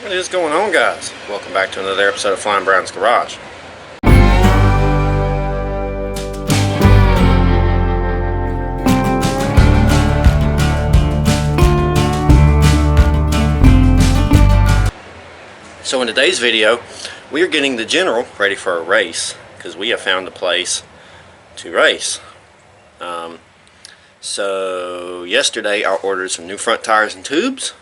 What is going on, guys? Welcome back to another episode of Flying Brown's Garage. So in today's video, we are getting the General ready for a race because we have found a place to race. So yesterday I ordered some new front tires and tubes,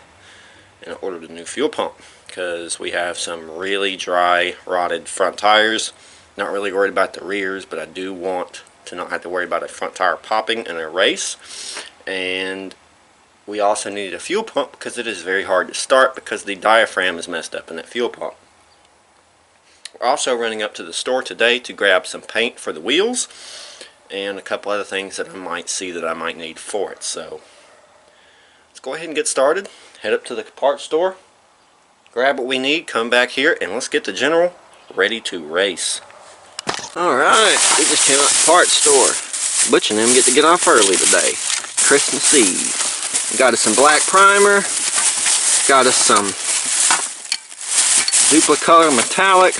and I ordered a new fuel pump because we have some really dry, rotted front tires. Not really worried about the rears, but I do want to not have to worry about a front tire popping in a race. And we also needed a fuel pump because it is very hard to start because the diaphragm is messed up in that fuel pump. We're also running up to the store today to grab some paint for the wheels and a couple other things that I might see that I might need for it. So let's go ahead and get started. Head up to the parts store, grab what we need, come back here, and let's get the General ready to race. Alright, we just came out to the parts store. Butch and them get to get off early today. Christmas Eve. Got us some black primer, got us some duplicolor metallic,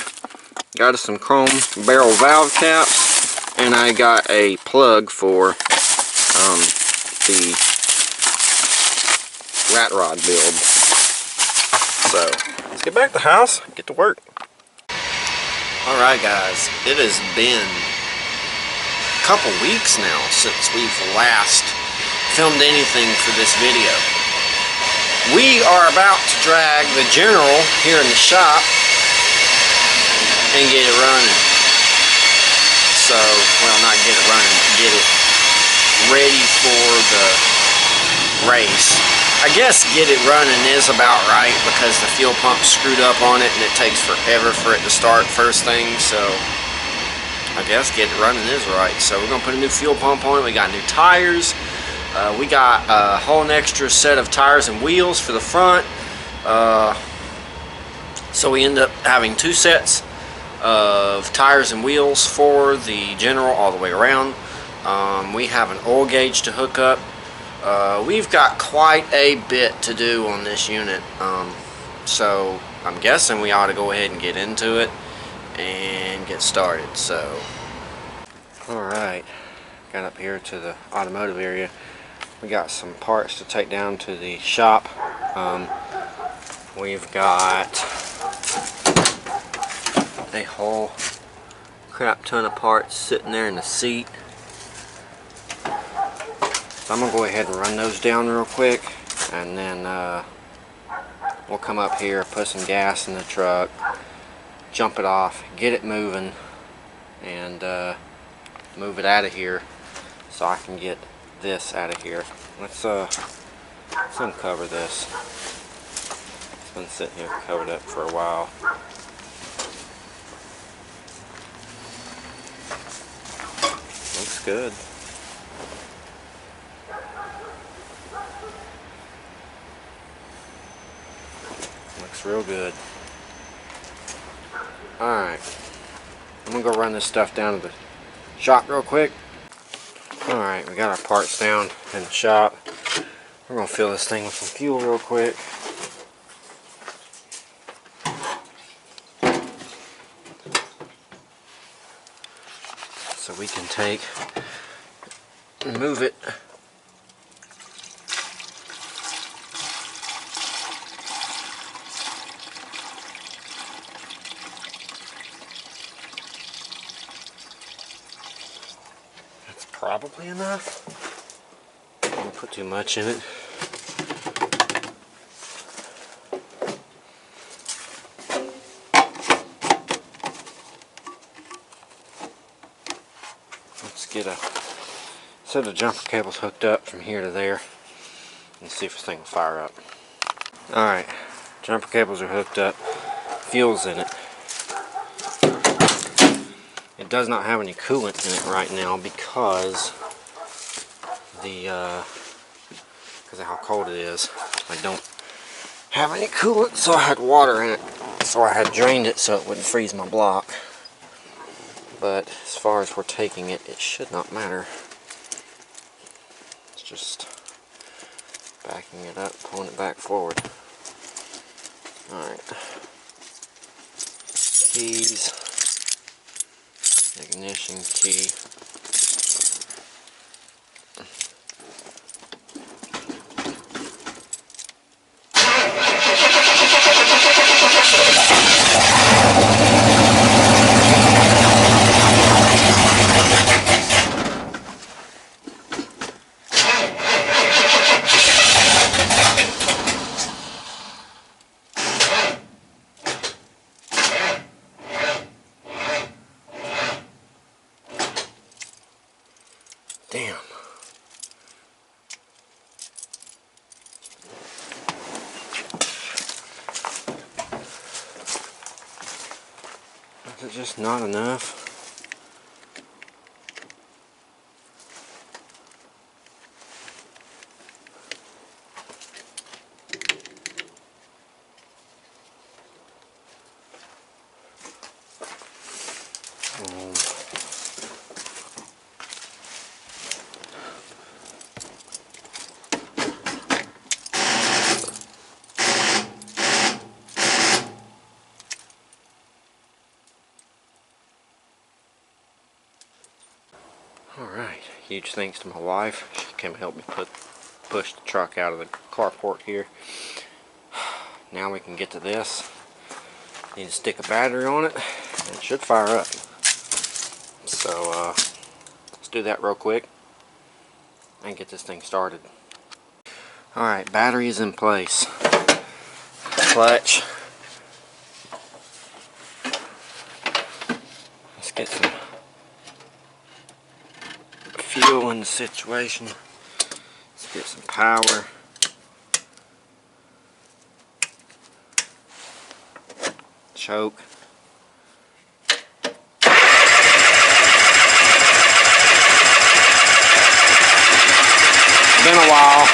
got us some chrome barrel valve caps, and I got a plug for the rat rod build. So let's get back to the house and get to work. Alright guys, it has been a couple weeks now since we've last filmed anything for this video. We are about to drag the General here in the shop and get it running. So, well, not get it running, but get it ready for the race. I guess get it running is about right because the fuel pump's screwed up on it and it takes forever for it to start first thing, so I guess get it running is right. So we're going to put a new fuel pump on it. We got new tires. We got a whole extra set of tires and wheels for the front. So we end up having two sets of tires and wheels for the General all the way around. We have an oil gauge to hook up. We've got quite a bit to do on this unit. So I'm guessing we ought to go ahead and get into it and get started. So, alright, got up here to the automotive area. We got some parts to take down to the shop. We've got a whole crap ton of parts sitting there in the seat. So I'm going to go ahead and run those down real quick, and then we'll come up here, put some gas in the truck, jump it off, get it moving, and move it out of here so I can get this out of here. Let's uncover this. It's been sitting here covered up for a while. Looks good. Looks real good. Alright. I'm gonna go run this stuff down to the shop real quick. Alright, we got our parts down in the shop. We're gonna fill this thing with some fuel real quick. So we can take and move it that's probably enough. Don't put too much in it. Let's get a set of jumper cables hooked up from here to there and see if this thing will fire up. Alright, jumper cables are hooked up, fuel's in it. It does not have any coolant in it right now because of how cold it is. I don't have any coolant, so I had water in it. So I had drained it so it wouldn't freeze my block. But as far as we're taking it, it should not matter. It's just backing it up, pulling it back forward. Alright. Keys. Ignition key. Damn. Is it just not enough? Alright, huge thanks to my wife. She came and helped me push the truck out of the carport here. Now we can get to this. Need to stick a battery on it, and it should fire up. So, let's do that real quick and get this thing started. Alright, battery is in place. Clutch. Let's get some fuel in the situation. Let's get some power. Choke. Been a while.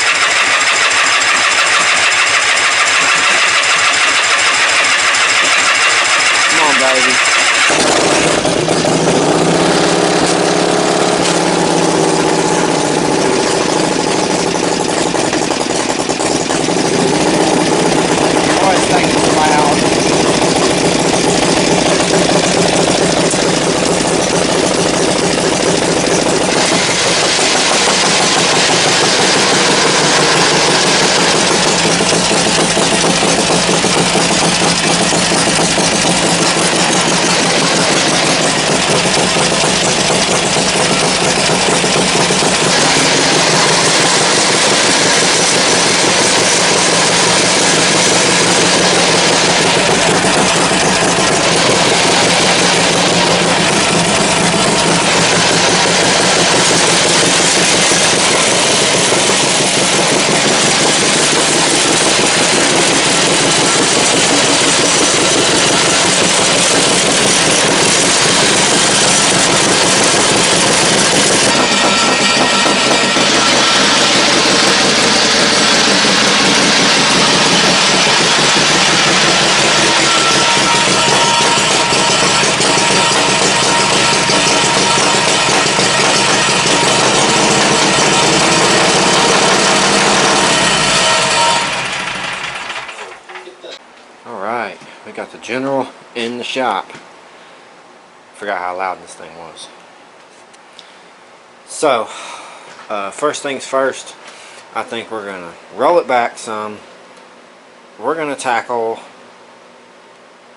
Come on, baby. Alright, we got the General in the shop. Forgot how loud this thing was. So, first things first, I think we're going to roll it back some. We're going to tackle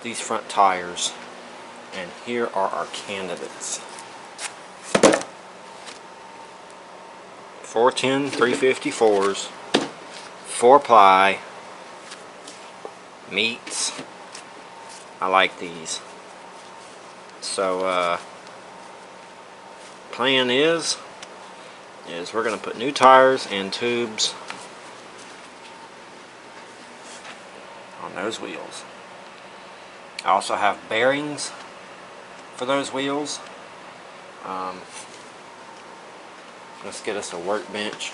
these front tires. And here are our candidates. 410 354s, 4-ply, meats. I like these. So plan is we're going to put new tires and tubes on those wheels. I also have bearings for those wheels. Let's get us a workbench.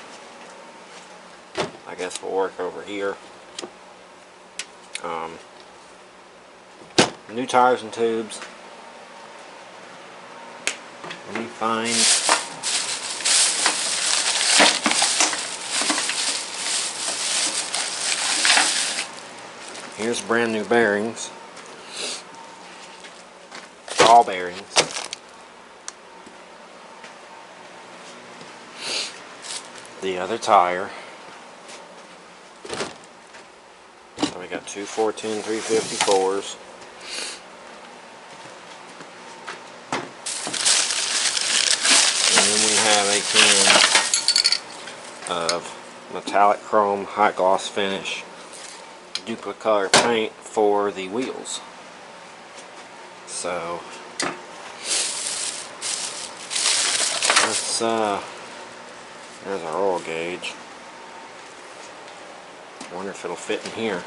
I guess we'll work over here. New tires and tubes. Let me find Here's brand new bearings. All bearings. The other tire. So we got two 410 354s. And then we have a can of metallic chrome high gloss finish duplicolor paint for the wheels. So let's there's our oil gauge. Wonder if it'll fit in here.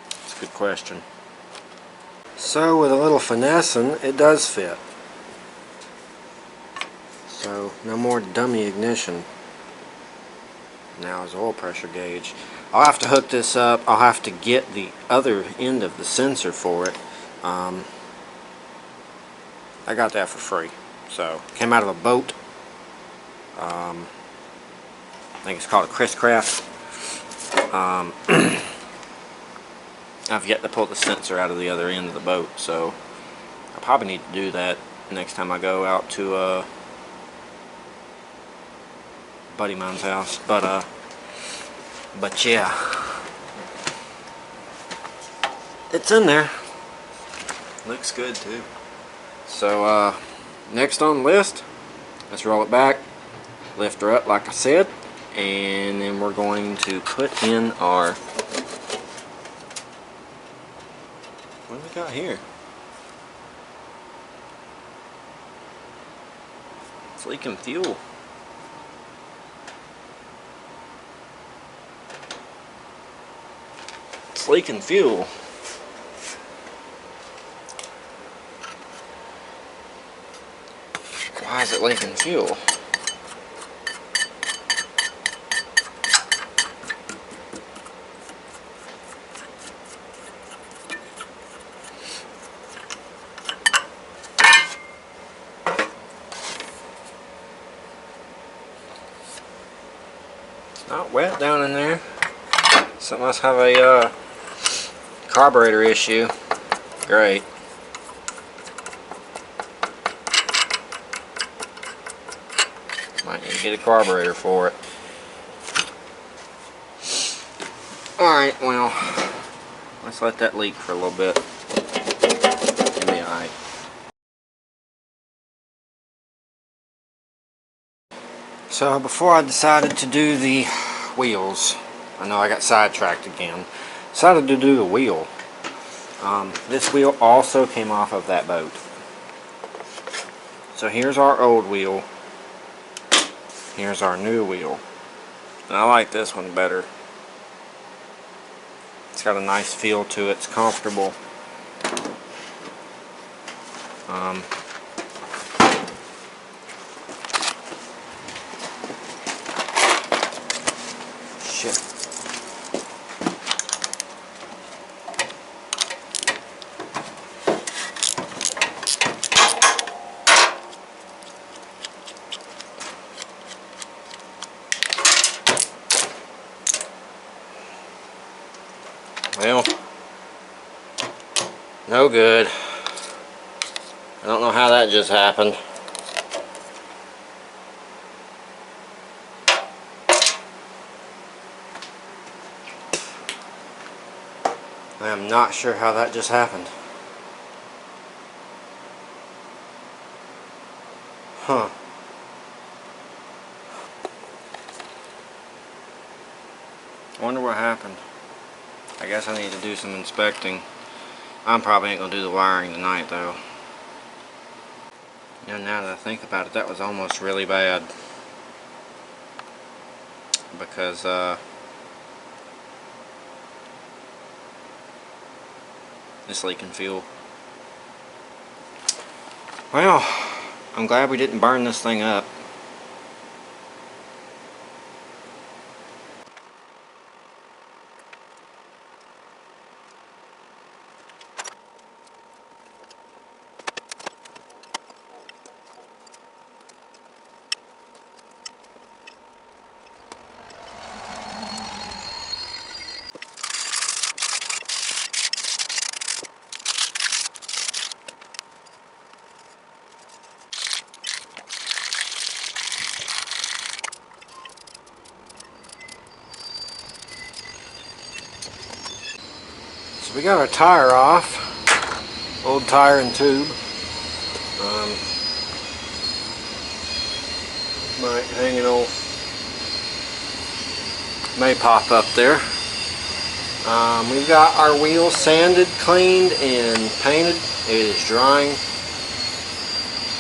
It's a good question. So with a little finessing, it does fit. So no more dummy ignition. Now is oil pressure gauge. I'll have to hook this up. I'll have to get the other end of the sensor for it. I got that for free. So came out of a boat. I think it's called a Chris Craft. I've yet to pull the sensor out of the other end of the boat, so I probably need to do that next time I go out to a buddy of mine's house. But yeah, it's in there. Looks good too. So next on the list, let's roll it back, lift her up like I said, and then we're going to put in our, what do we got here? It's leaking fuel. It's leaking fuel. Why is it leaking fuel? It's not wet down in there. So it must have a carburetor issue. Great. Might need to get a carburetor for it. Alright, well, let's let that leak for a little bit. It'll be alright. So before I decided to do the wheels, I know I got sidetracked again, decided to do the wheel. This wheel also came off of that boat. So here's our old wheel. Here's our new wheel. And I like this one better. It's got a nice feel to it. It's comfortable. Shit. Well, no good. I don't know how that just happened. I am not sure how that just happened. Huh. Wonder what happened. I guess I need to do some inspecting. I'm probably ain't gonna do the wiring tonight though. You know, now that I think about it, that was almost really bad. Because it's leaking fuel. Well, I'm glad we didn't burn this thing up. So we got our tire off, old tire and tube. Might hang an old, may pop up there. We've got our wheels sanded, cleaned, and painted. It is drying,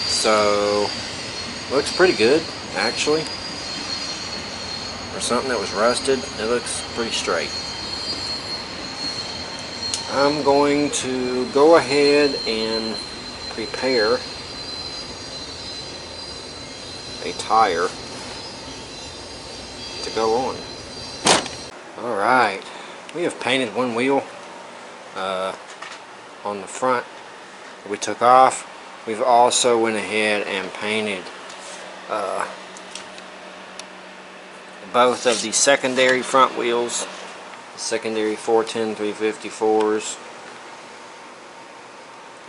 so looks pretty good actually. For something that was rusted, it looks pretty straight. I'm going to go ahead and prepare a tire to go on. Alright, we have painted one wheel on the front that we took off. We've also went ahead and painted both of the secondary front wheels, secondary 410 354s,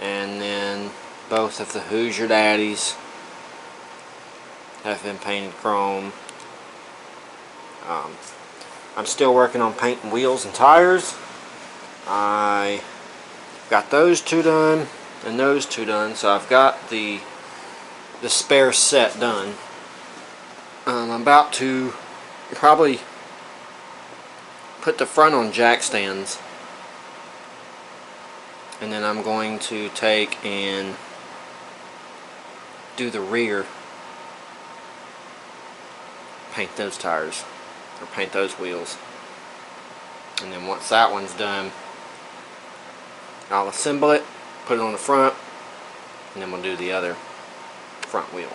and then both of the Hoosier Daddies have been painted chrome. I'm still working on painting wheels and tires. I got those two done and those two done, so I've got the spare set done. I'm about to probably put the front on jack stands, and then I'm going to take and do the rear, paint those tires or paint those wheels, and then once that one's done, I'll assemble it, put it on the front, and then we'll do the other front wheel.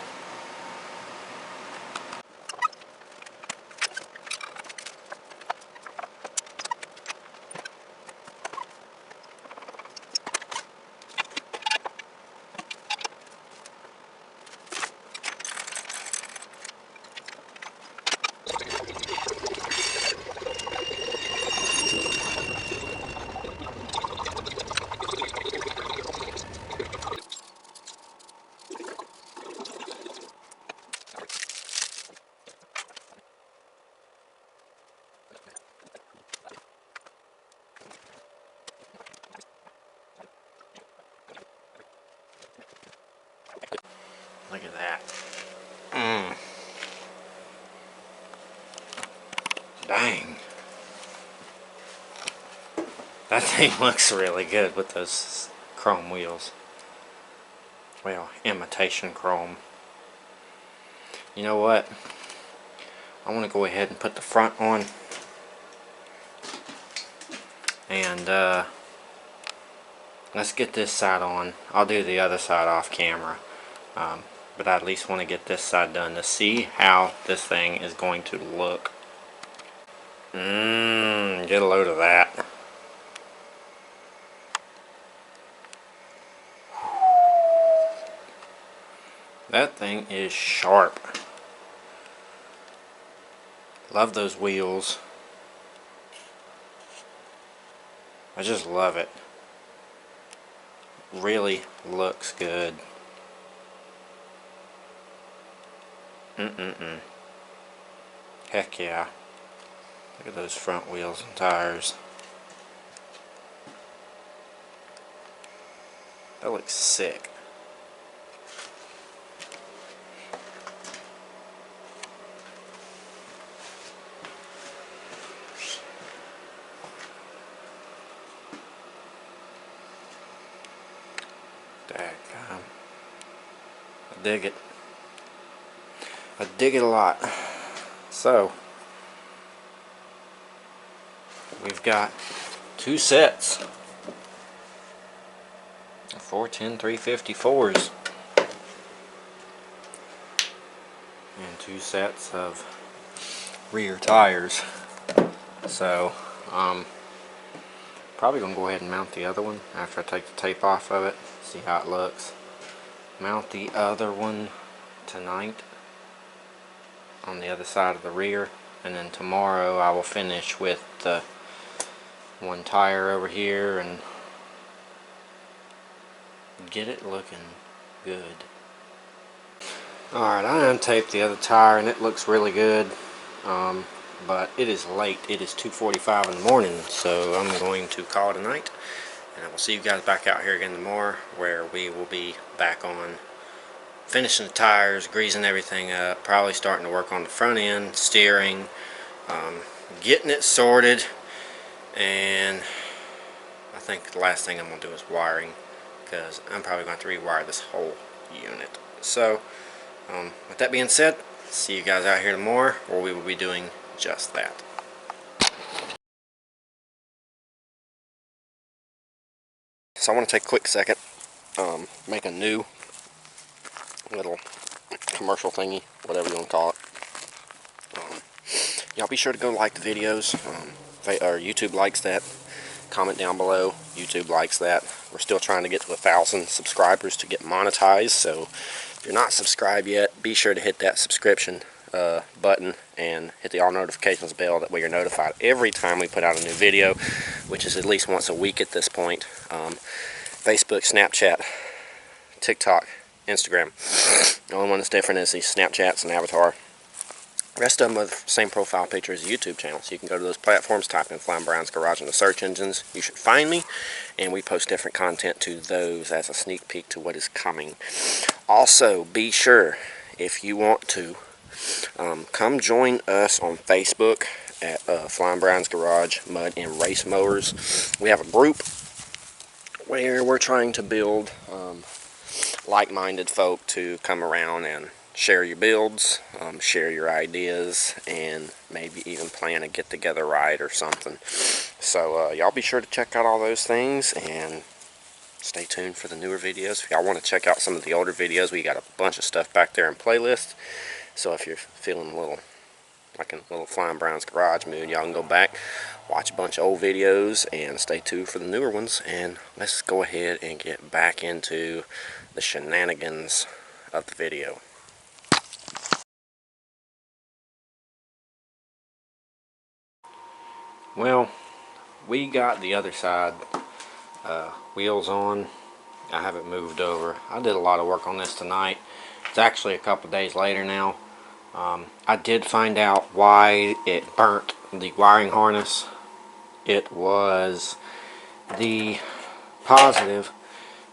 Look at that. Dang. That thing looks really good with those chrome wheels. Well, imitation chrome. You know what? I want to go ahead and put the front on. And let's get this side on. I'll do the other side off camera. But I at least want to get this side done to see how this thing is going to look. Get a load of that. That thing is sharp. Love those wheels. I just love it. Really looks good. Heck yeah. Look at those front wheels and tires. That looks sick. Daggum. I dig it. I dig it a lot. So, we've got two sets of 410 354s and two sets of rear tires. So, probably gonna go ahead and mount the other one after I take the tape off of it, see how it looks. Mount the other one tonight on the other side of the rear, and then tomorrow I will finish with the one tire over here and get it looking good. Alright, I untaped the other tire and it looks really good. but it is late. It is 2:45 in the morning, so I'm going to call it a night, and I will see you guys back out here again tomorrow, where we will be back on finishing the tires, greasing everything up, probably starting to work on the front end, steering, getting it sorted, and I think the last thing I'm going to do is wiring, because I'm probably going to rewire this whole unit. So with that being said, see you guys out here tomorrow, where we will be doing just that. So I want to take a quick second, make a new little commercial thingy, whatever you want to call it. Y'all be sure to go like the videos. YouTube likes that. Comment down below. YouTube likes that. We're still trying to get to 1,000 subscribers to get monetized, so if you're not subscribed yet, be sure to hit that subscription button and hit the all notifications bell, that way you're notified every time we put out a new video, which is at least once a week at this point. Facebook, Snapchat, TikTok, Instagram. The only one that's different is the Snapchat's and Avatar. The rest of them are the same profile picture as the YouTube channel, so you can go to those platforms, type in Flying Brown's Garage in the search engines. You should find me, and we post different content to those as a sneak peek to what is coming. Also, be sure, if you want to, come join us on Facebook at Flying Brown's Garage Mud and Race Mowers. We have a group where we're trying to build like-minded folk to come around and share your builds, share your ideas, and maybe even plan a get-together ride or something. So y'all be sure to check out all those things, and stay tuned for the newer videos. If y'all want to check out some of the older videos, we got a bunch of stuff back there in playlists. So if you're feeling a little like a little Flying Brown's Garage mood, y'all can go back, watch a bunch of old videos, and stay tuned for the newer ones. And let's go ahead and get back into the shenanigans of the video. Well, we got the other side wheels on. I have it moved over. I did a lot of work on this tonight. It's actually a couple days later now. I did find out why it burnt the wiring harness. It was the positive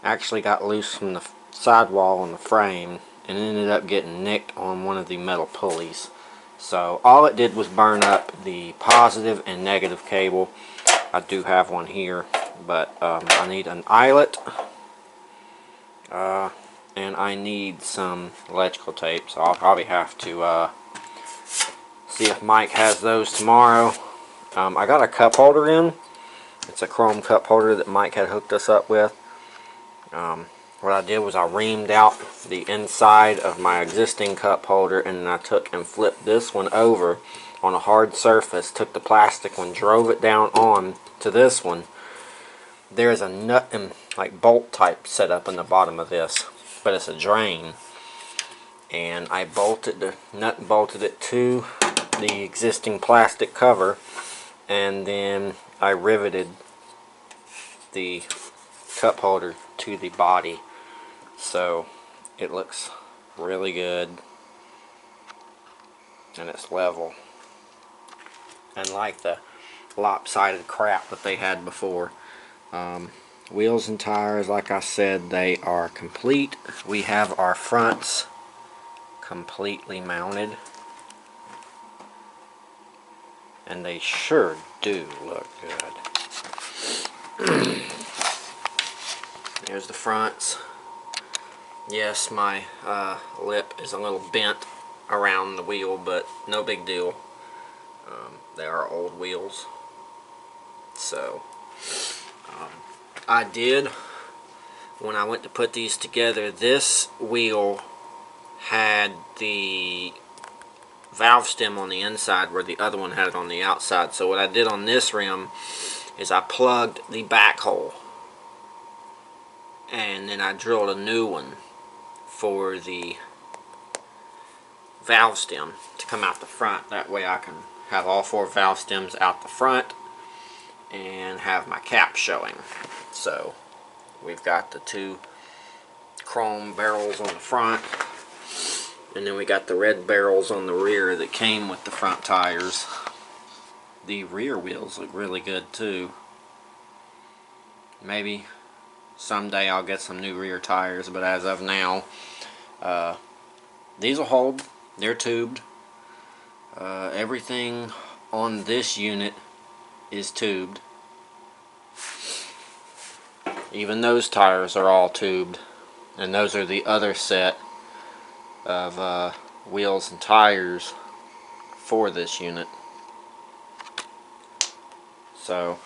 actually got loose from the sidewall on the frame and ended up getting nicked on one of the metal pulleys. So all it did was burn up the positive and negative cable. I do have one here, but I need an eyelet, and I need some electrical tape, so I'll probably have to see if Mike has those tomorrow. I got a cup holder in. It's a chrome cup holder that Mike had hooked us up with. What I did was I reamed out the inside of my existing cup holder, and then I took and flipped this one over on a hard surface, took the plastic one, drove it down on to this one. There's a nut and like bolt type setup in the bottom of this, but it's a drain, and I bolted the nut and bolted it to the existing plastic cover, and then I riveted the cup holder to the body, so it looks really good and it's level, unlike the lopsided crap that they had before. Wheels and tires, like I said, they are complete. We have our fronts completely mounted, and they sure do look good. There's the fronts. Yes, my lip is a little bent around the wheel, but no big deal. They are old wheels. So I did, when I went to put these together, this wheel had the valve stem on the inside where the other one had it on the outside. So what I did on this rim is I plugged the back hole, and then I drilled a new one for the valve stem to come out the front. That way I can have all 4 valve stems out the front and have my cap showing. So we've got the 2 chrome barrels on the front, and then we got the red barrels on the rear that came with the front tires. The rear wheels look really good too. Maybe someday I'll get some new rear tires, but as of now, these will hold. They're tubed. Everything on this unit is tubed. Even those tires are all tubed, and those are the other set of wheels and tires for this unit. So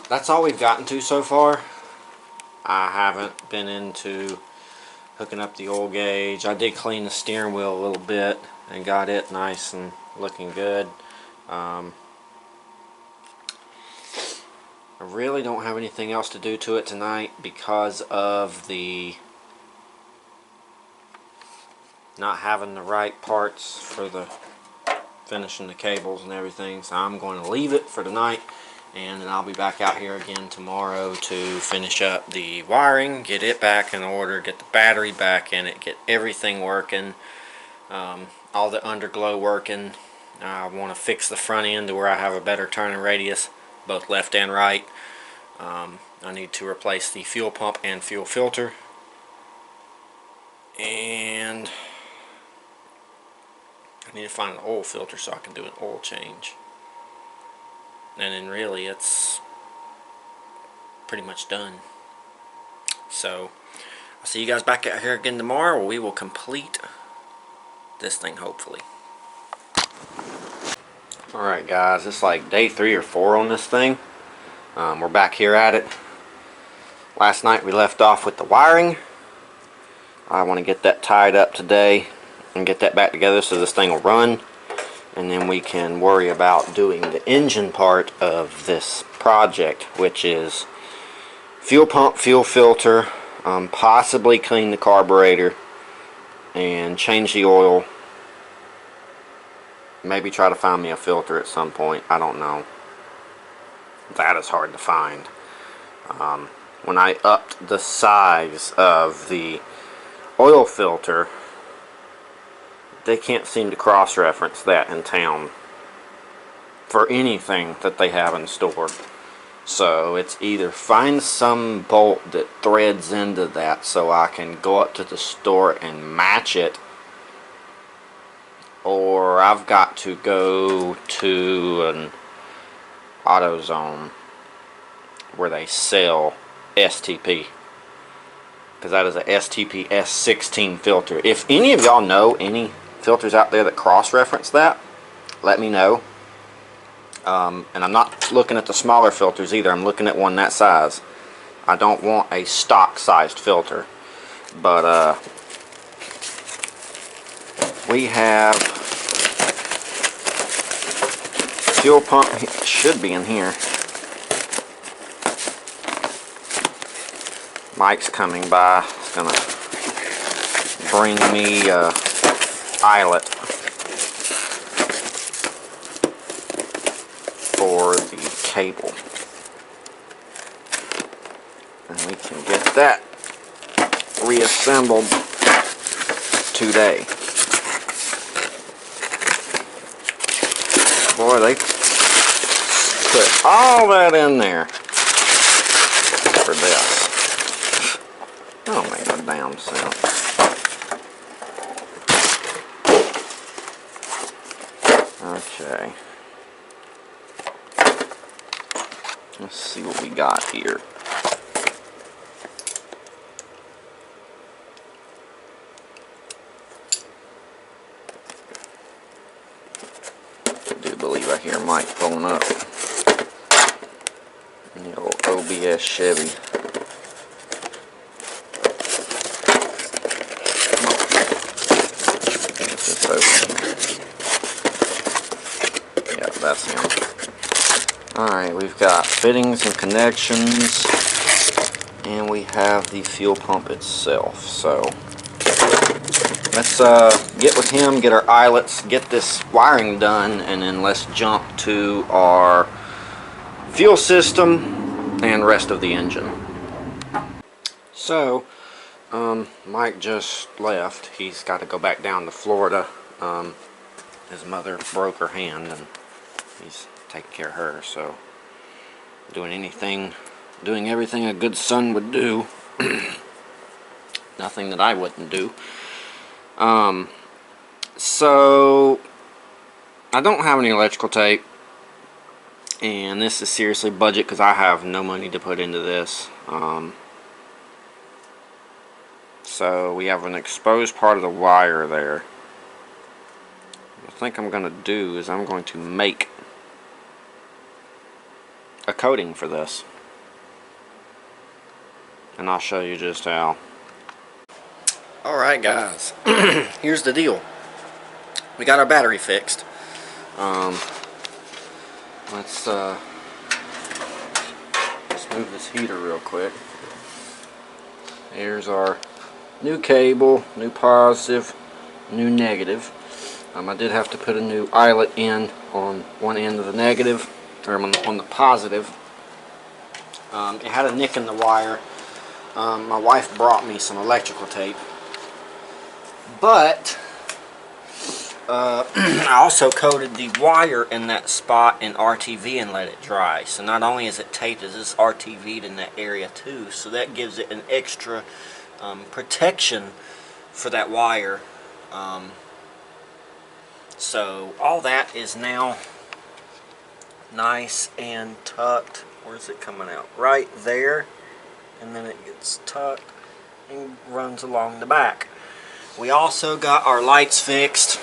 that's all we've gotten to so far. I haven't been into hooking up the oil gauge. I did clean the steering wheel a little bit and got it nice and looking good. I really don't have anything else to do to it tonight because of the not having the right parts for the finishing the cables and everything. So I'm going to leave it for tonight, and then I'll be back out here again tomorrow to finish up the wiring, get it back in order, get the battery back in it, get everything working, all the underglow working. I want to fix the front end to where I have a better turning radius, both left and right. I need to replace the fuel pump and fuel filter, and I need to find an oil filter so I can do an oil change. And then really it's pretty much done. So I'll see you guys back out here again tomorrow, where we will complete this thing hopefully. Alright guys, it's like day 3 or 4 on this thing. We're back here at it. Last night we left off with the wiring. I want to get that tied up today and get that back together so this thing will run, and then we can worry about doing the engine part of this project, which is fuel pump, fuel filter, possibly clean the carburetor and change the oil. Maybe try to find me a filter at some point. I don't know. That is hard to find. When I upped the size of the oil filter, they can't seem to cross-reference that in town for anything that they have in store. So it's either find some bolt that threads into that so I can go up to the store and match it, or I've got to go to an AutoZone where they sell STP, because that is a STP S16 filter. If any of y'all know any filters out there that cross-reference that, let me know. And I'm not looking at the smaller filters either. I'm looking at one that size. I don't want a stock-sized filter. But we have fuel pump. Should be in here. Mike's coming by. He's gonna bring me a eyelet for the cable, and we can get that reassembled today. Boy, they put all that in there for this. That'll make no damn sense. Okay. Let's see what we got here. I do believe I hear Mike pulling up in the old OBS Chevy. It's open. Yeah, that's him. Alright, we've got fittings and connections, and we have the fuel pump itself. So let's get with him, get our eyelets, get this wiring done, and then let's jump to our fuel system and rest of the engine. So Mike just left. He's got to go back down to Florida his mother broke her hand, and he's taking care of her, so doing everything a good son would do. Nothing that I wouldn't do. So I don't have any electrical tape, and this is seriously budget because I have no money to put into this. So we have an exposed part of the wire there. What I think I'm going to do is I'm going to make a coating for this, and I'll show you just how. Alright guys, here's the deal. We got our battery fixed. Let's move this heater real quick. Here's our new cable, new positive, new negative. I did have to put a new eyelet in on one end of the negative, or on the positive. It had a nick in the wire. My wife brought me some electrical tape, but I also coated the wire in that spot in RTV and let it dry. So not only is it taped, it's RTV'd in that area too. So that gives it an extra protection for that wire. So all that is now nice and tucked. Where's it coming out? Right there. And then it gets tucked and runs along the back. We also got our lights fixed.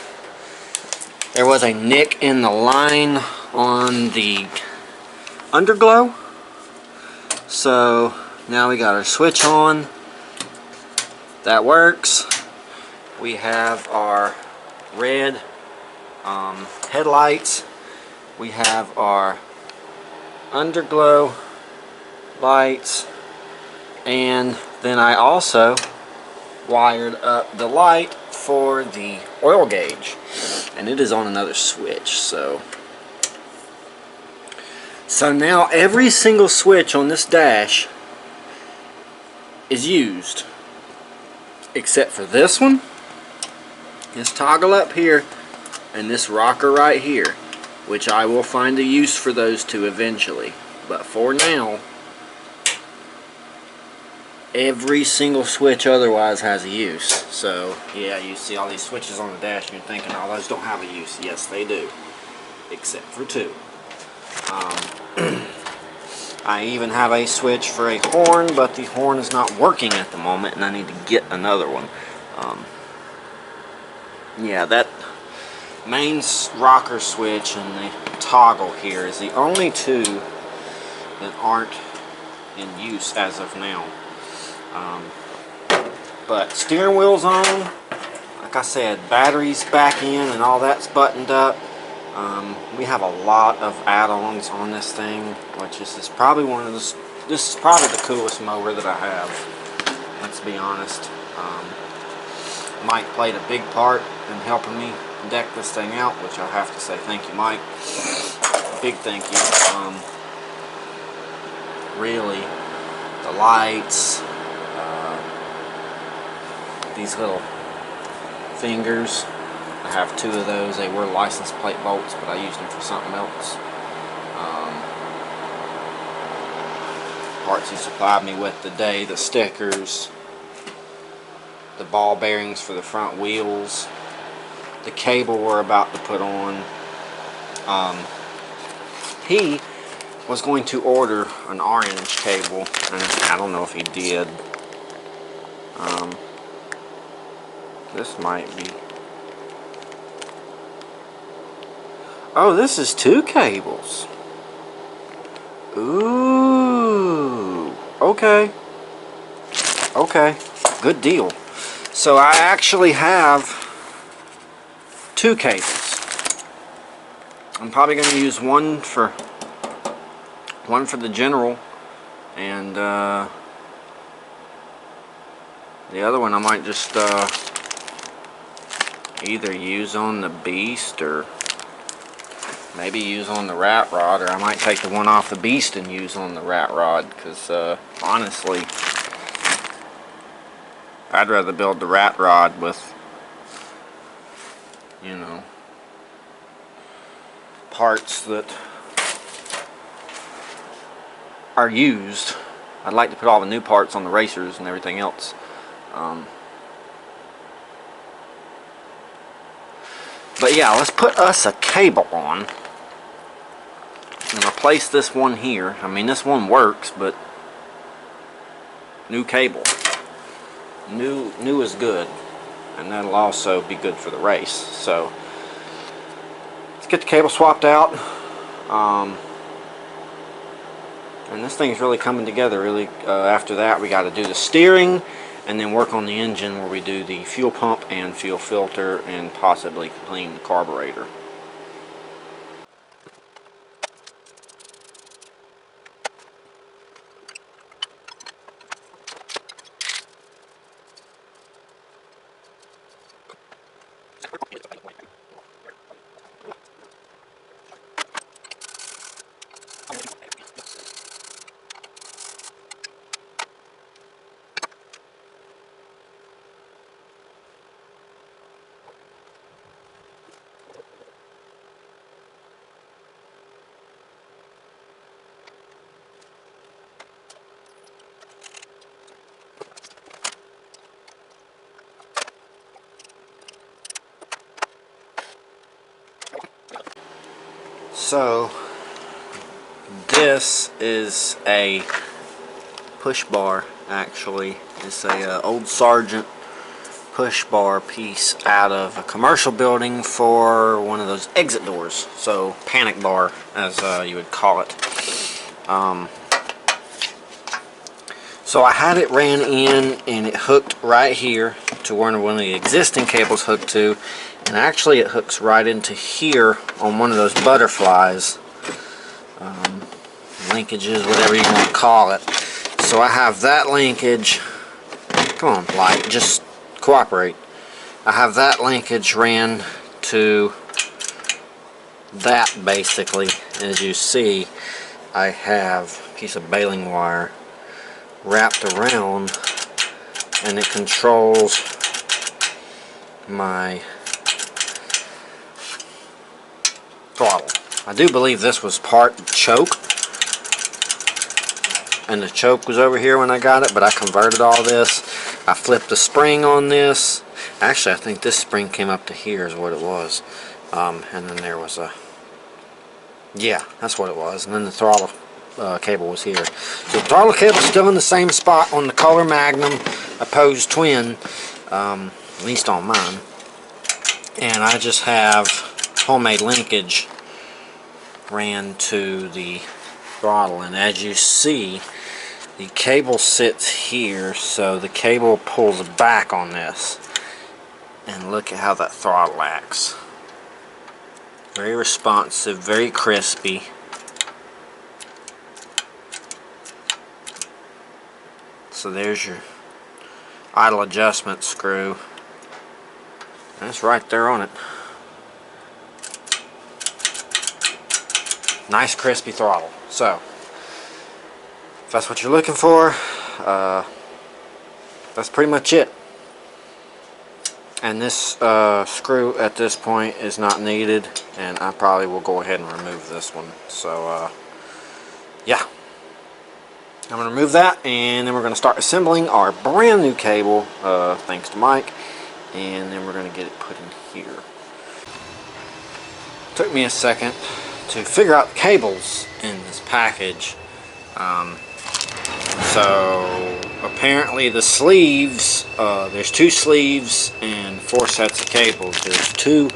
There was a nick in the line on the underglow. So now we got our switch on. That works. We have our red headlights. We have our underglow lights. And then I also wired up the light for the oil gauge, and it is on another switch. So now every single switch on this dash is used, except for this one, this toggle up here, and this rocker right here, which I will find a use for those two eventually. But for now, every single switch otherwise has a use. So yeah, you see all these switches on the dash and you're thinking, oh, those don't have a use. Yes, they do, except for two. I even have a switch for a horn, but the horn is not working at the moment, and I need to get another one. Yeah, that main rocker switch and the toggle here is the only two that aren't in use as of now. But steering wheel's on. Like I said, batteries back in and all that's buttoned up. We have a lot of add-ons on this thing, which is probably this is probably the coolest mower that I have. Let's be honest. Mike played a big part in helping me deck this thing out, which I have to say thank you, Mike. Big thank you. Really, the lights, these little fingers, I have two of those. They were license plate bolts, but I used them for something else. Parts he supplied me with today, the stickers, the ball bearings for the front wheels, the cable we're about to put on. He was going to order an orange cable, and I don't know if he did. This might be... Oh, this is two cables. Ooh. Okay. Okay. Good deal. So I actually have two cables. I'm probably going to use one for the general, and the other one I might just either use on the Beast or maybe use on the rat rod, or I might take the one off the Beast and use on the rat rod, because honestly, I'd rather build the rat rod with, you know, parts that are used. I'd like to put all the new parts on the racers and everything else. But yeah, let's put us a cable on and replace this one here. I mean, this one works, but new cable. New is good, and that'll also be good for the race. So let's get the cable swapped out. And this thing's really coming together. Really, after that, we got to do the steering, and then work on the engine, where we do the fuel pump and fuel filter, and possibly clean the carburetor. So this is a push bar. Actually, it's a old Sargent push bar piece out of a commercial building for one of those exit doors. So panic bar, as you would call it. So I had it ran in, and it hooked right here to where one of the existing cables hooked to. And actually it hooks right into here on one of those butterflies, linkages, whatever you want to call it. So I have that linkage, come on light, just cooperate. I have that linkage ran to that basically. As you see, I have a piece of baling wire wrapped around, and it controls my throttle. I do believe this was part choke, and the choke was over here when I got it, but I converted all this. I flipped the spring on this. Actually, I think this spring came up to here is what it was. And then there was a, yeah, that's what it was. And then the throttle cable was here. So the throttle cable is still in the same spot on the Color Magnum opposed twin, at least on mine. And I just have homemade linkage ran to the throttle, and as you see, the cable sits here, so the cable pulls back on this, and look at how that throttle acts. Very responsive, very crispy. So there's your idle adjustment screw. That's right there on it. Nice crispy throttle. So if that's what you're looking for, that's pretty much it. And this screw at this point is not needed, and I probably will go ahead and remove this one. So yeah, I'm going to remove that, and then we're going to start assembling our brand new cable, thanks to Mike, and then we're going to get it put in here. Took me a second to figure out the cables in this package. So apparently the sleeves, there's 2 sleeves and 4 sets of cables. There's 2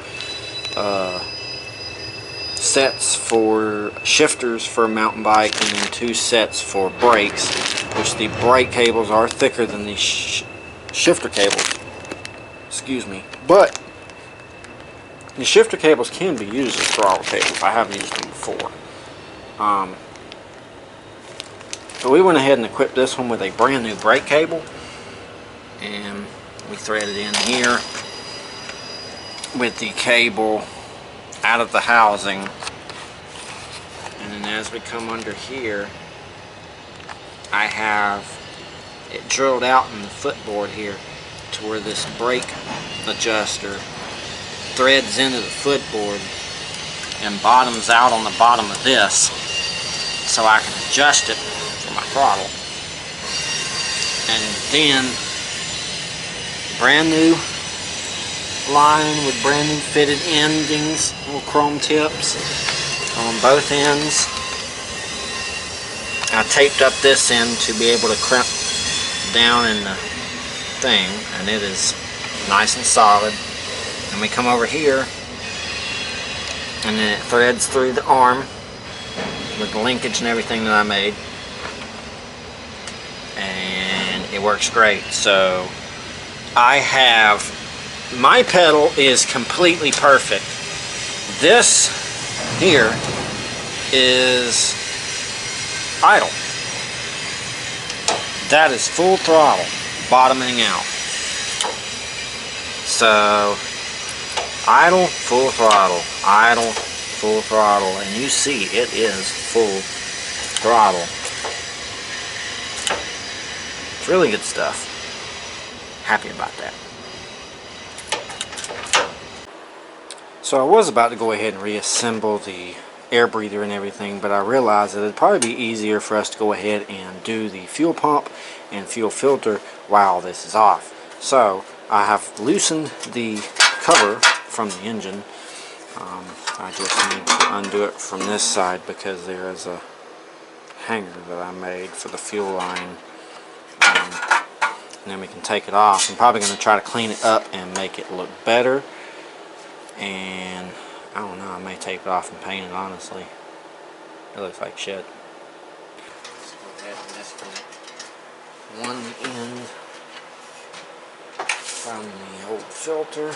sets for shifters for a mountain bike, and then 2 sets for brakes, which the brake cables are thicker than the shifter cables. Excuse me. But the shifter cables can be used as throttle cables. I have used them before. So we went ahead and equipped this one with a brand new brake cable, and we threaded in here with the cable out of the housing, and then as we come under here, I have it drilled out in the footboard here to where this brake adjuster threads into the footboard, and bottoms out on the bottom of this, so I can adjust it for my throttle. And then brand new line with brand new fitted endings, little chrome tips on both ends. I taped up this end to be able to crimp down in the thing, and it is nice and solid. And we come over here, and then it threads through the arm with the linkage and everything that I made, and it works great. So I have, my pedal is completely perfect. This here is idle. That is full throttle, bottoming out. So idle, full throttle, idle, full throttle, and you see it is full throttle. It's really good stuff. Happy about that. So I was about to go ahead and reassemble the air breather and everything, but I realized that it'd probably be easier for us to go ahead and do the fuel pump and fuel filter while this is off. So I have loosened the cover from the engine. I just need to undo it from this side because there is a hanger that I made for the fuel line. And then we can take it off. I'm probably going to try to clean it up and make it look better. And I don't know, I may take it off and paint it, honestly. It looks like shit. Let's go ahead and disconnect one end from the old filter.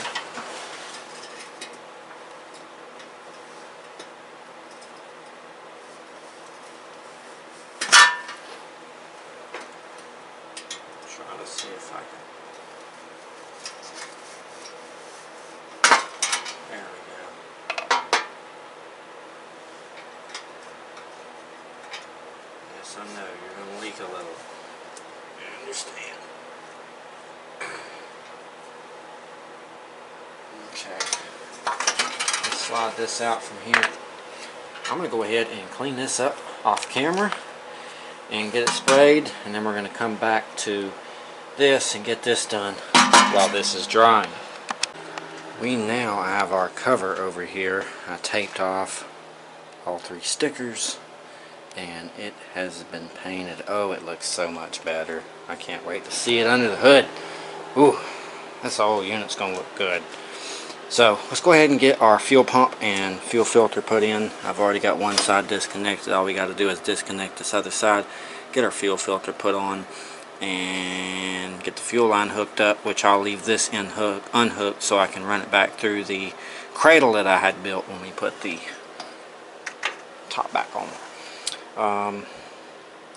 Try to see if I can. There we go. Yes, I know you're going to leak a little. I understand. Okay. Let's slide this out from here. I'm going to go ahead and clean this up off camera and get it sprayed, and then we're going to come back to this and get this done while this is drying. We now have our cover over here. I taped off all 3 stickers and it has been painted. Oh, it looks so much better. I can't wait to see it under the hood. Ooh, this whole unit's gonna look good. So let's go ahead and get our fuel pump and fuel filter put in. I've already got one side disconnected. All we got to do is disconnect this other side, get our fuel filter put on, and get the fuel line hooked up, which I'll leave this unhooked so I can run it back through the cradle that I had built when we put the top back on.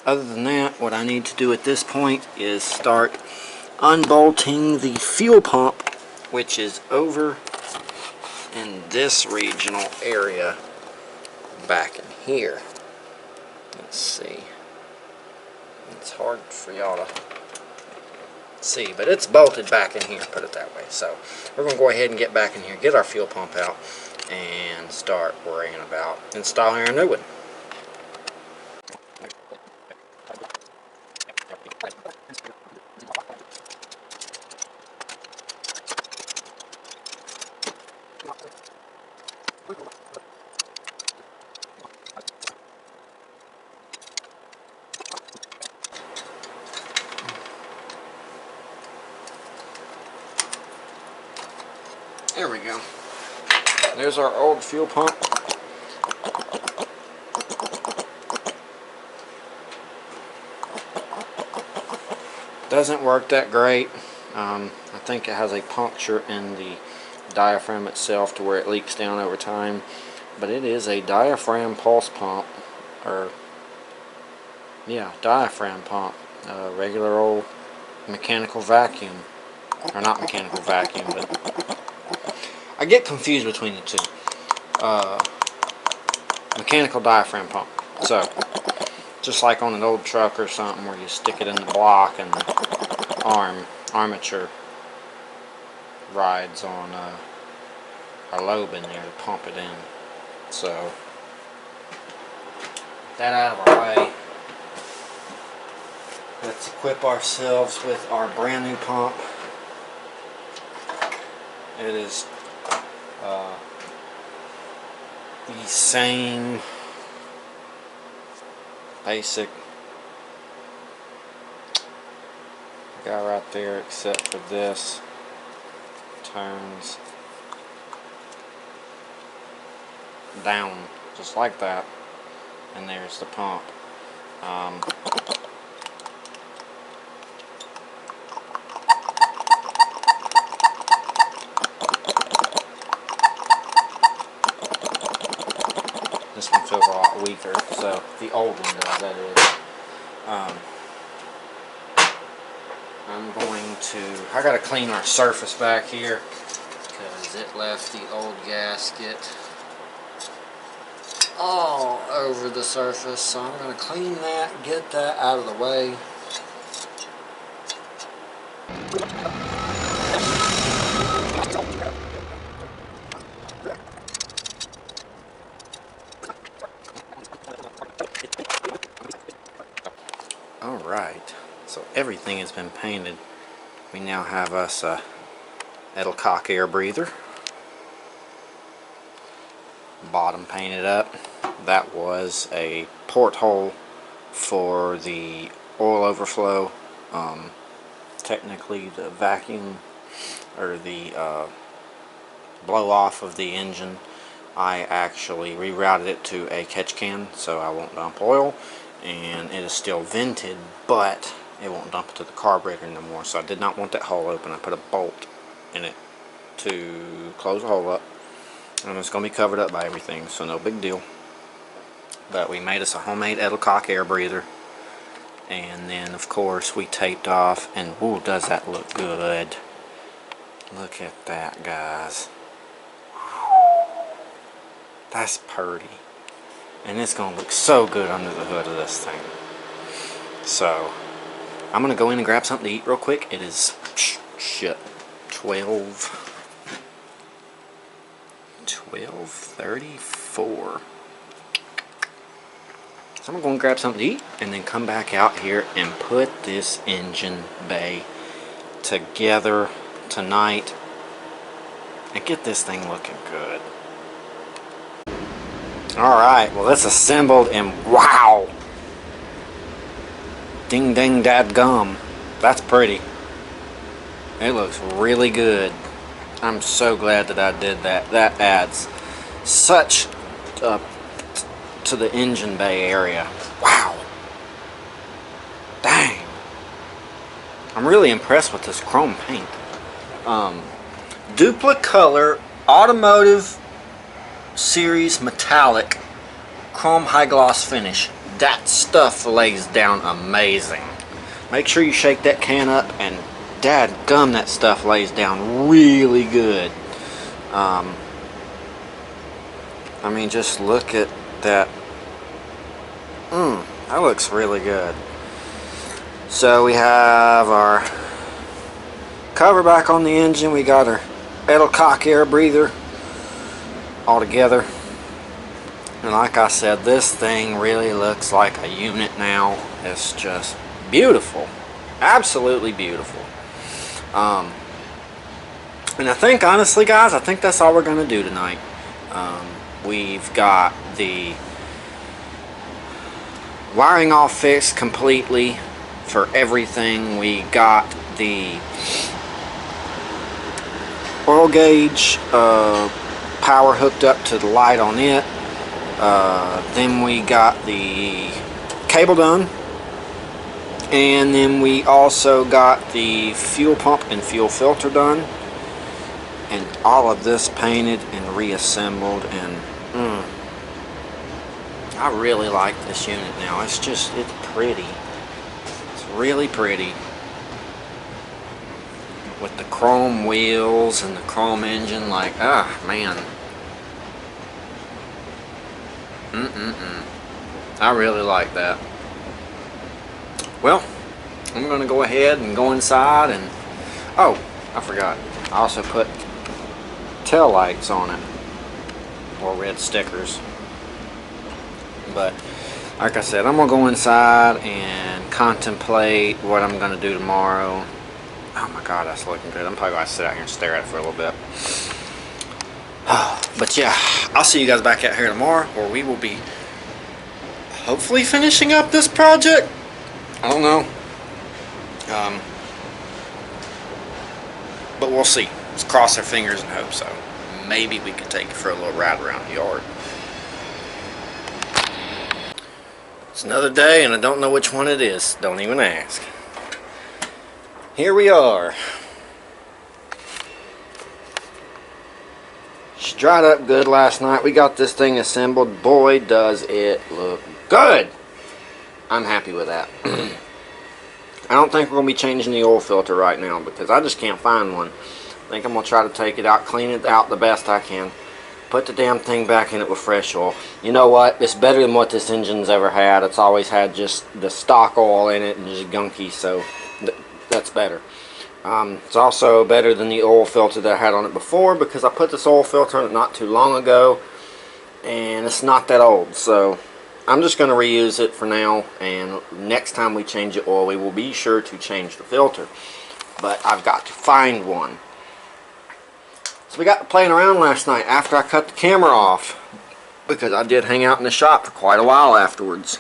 Other than that, what I need to do at this point is start unbolting the fuel pump, which is over in this regional area back in here. Let's see. It's hard for y'all to see, but it's bolted back in here, put it that way. So we're going to go ahead and get back in here, get our fuel pump out, and start worrying about installing our new one. There we go. There's our old fuel pump. Doesn't work that great. I think it has a puncture in the diaphragm itself to where it leaks down over time. But it is a diaphragm pulse pump, or yeah, diaphragm pump. Regular old mechanical vacuum, or not mechanical vacuum, but I get confused between the two. Mechanical diaphragm pump. So, just like on an old truck or something where you stick it in the block and the armature rides on a lobe in there to pump it in. So, that out of our way, let's equip ourselves with our brand new pump. It is the same basic guy right there, except for this turns down just like that, and there's the pump. This one feels a lot weaker, so the old one does, that is. I'm going to, I gotta clean our surface back here because it left the old gasket all over the surface, so I'm gonna clean that, get that out of the way. Alright, so everything has been painted. We now have us a Edelcock air breather. Bottom painted up. That was a porthole for the oil overflow. Technically the vacuum or the blow off of the engine, I actually rerouted it to a catch can so I won't dump oil, and it is still vented, but it won't dump it to the carburetor no more. So I did not want that hole open. I put a bolt in it to close the hole up, and it's going to be covered up by everything, so no big deal. But we made us a homemade Edelcock air breather, and then of course we taped off, and ooh, does that look good. Look at that, guys. That's pretty. And it's going to look so good under the hood of this thing. So, I'm going to go in and grab something to eat real quick. It is, shit, 12:34. So I'm going to grab something to eat and then come back out here and put this engine bay together tonight and get this thing looking good. Alright, well, it's assembled, and wow! Ding ding dad gum. That's pretty. It looks really good. I'm so glad that I did that. That adds such to the engine bay area. Wow! Dang! I'm really impressed with this chrome paint. Duplicolor Automotive Series Metallic Chrome High Gloss Finish. That stuff lays down amazing. Make sure you shake that can up, and dadgum, that stuff lays down really good. I mean, just look at that. That looks really good. So we have our cover back on the engine. We got our Edelcock air breather all together, and like I said, this thing really looks like a unit now. It's just beautiful, absolutely beautiful. And I think, honestly guys, I think that's all we're going to do tonight. We've got the wiring all fixed completely for everything. We got the oil gauge power hooked up to the light on it. Then we got the cable done, and then we also got the fuel pump and fuel filter done, and all of this painted and reassembled. And I really like this unit now. It's pretty. It's really pretty with the chrome wheels and the chrome engine. Like, man. I really like that. Well, I'm going to go ahead and go inside, and oh, I forgot. I also put tail lights on it. or red stickers. But like I said, I'm gonna go inside and contemplate what I'm gonna do tomorrow. Oh my god, that's looking good. I'm probably gonna sit out here and stare at it for a little bit. But yeah, I'll see you guys back out here tomorrow, where we will be hopefully finishing up this project. I don't know. But we'll see. Let's cross our fingers and hope so. Maybe we can take it for a little ride around the yard. It's another day and I don't know which one it is. Don't even ask. Here we are. She dried up good last night. We got this thing assembled. Boy, does it look good. I'm happy with that. I don't think we're going to be changing the oil filter right now because I just can't find one. I think I'm going to try to take it out, clean it out the best I can. Put the damn thing back in it with fresh oil. You know what? It's better than what this engine's ever had. It's always had just the stock oil in it and just gunky, so that's better. It's also better than the oil filter that I had on it before because I put this oil filter on it not too long ago and it's not that old, so I'm just going to reuse it for now, and next time we change the oil we will be sure to change the filter, but I've got to find one. So we got to playing around last night after I cut the camera off, because I did hang out in the shop for quite a while afterwards.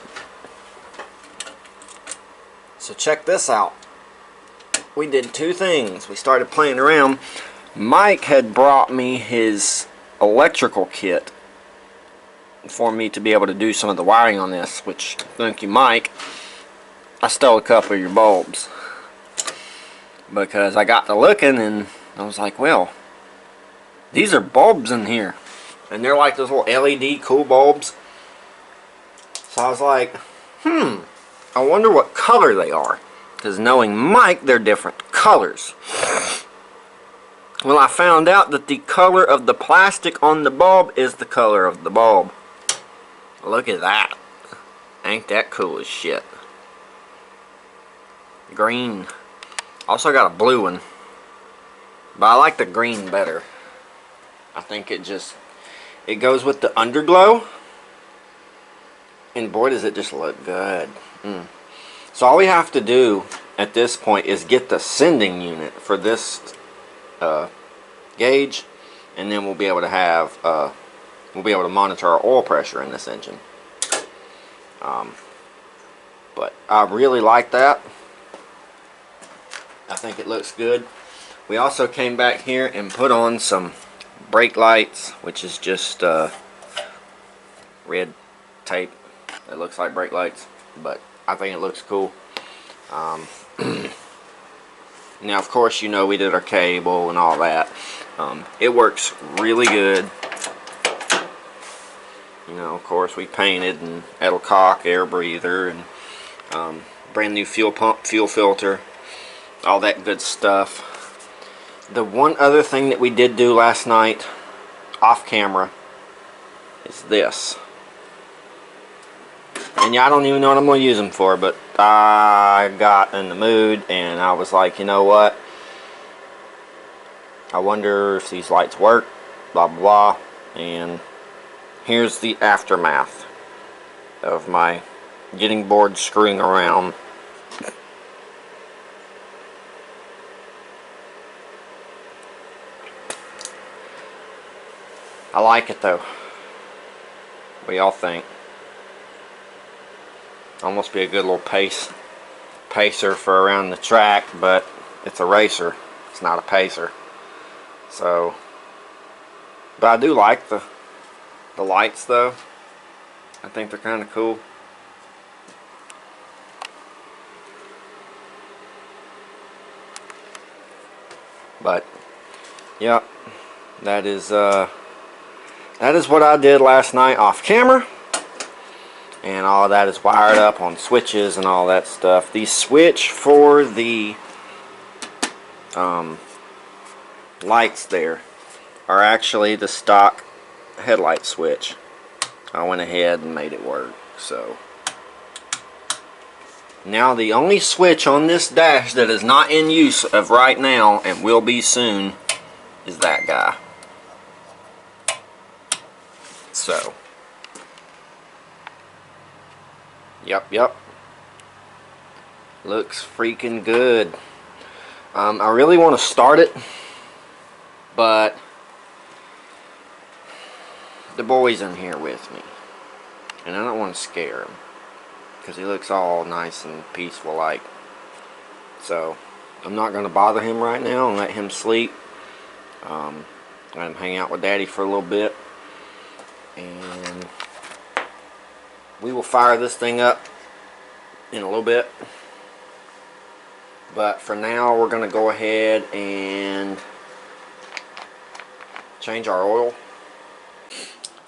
So check this out. We did two things. We started playing around. Mike had brought me his electrical kit for me to be able to do some of the wiring on this, which, thank you Mike, I stole a couple of your bulbs because I got to looking and I was like, well, these are bulbs in here and they're like those little LED cool bulbs. So I was like, I wonder what color they are, because knowing Mike, they're different colors. Well, I found out that the color of the plastic on the bulb is the color of the bulb. Look at that. Ain't that cool as shit. Green. Also got a blue one, but I like the green better. I think it goes with the underglow, and boy does it just look good. So all we have to do at this point is get the sending unit for this gauge, and then we'll be able to have we'll be able to monitor our oil pressure in this engine. But I really like that. I think it looks good. We also came back here and put on some brake lights, which is just red tape. It looks like brake lights, but I think it looks cool. Now of course, you know, we did our cable and all that. It works really good. You know, of course we painted, and Edelcock air breather, and brand new fuel pump, fuel filter, all that good stuff. The one other thing that we did do last night off camera is this. And yeah, I don't even know what I'm going to use them for, but I got in the mood and I was like, you know what, I wonder if these lights work, blah blah blah. And here's the aftermath of my getting bored screwing around. I like it though. What do y'all think? Almost be a good little pacer for around the track, but it's a racer. It's not a pacer. So, but I do like the lights though. I think they're kind of cool. But yeah, that is what I did last night off camera. And all that is wired up on switches and all that stuff. The switch for the lights there are actually the stock headlight switch. I went ahead and made it work. So now the only switch on this dash that is not in use of right now and will be soon is that guy. Yep. Looks freaking good. I really want to start it, but the boy's in here with me, and I don't want to scare him because he looks all nice and peaceful like. So I'm not going to bother him right now and let him sleep. Let him hang out with Daddy for a little bit, and we will fire this thing up in a little bit. But for now, we're going to go ahead and change our oil.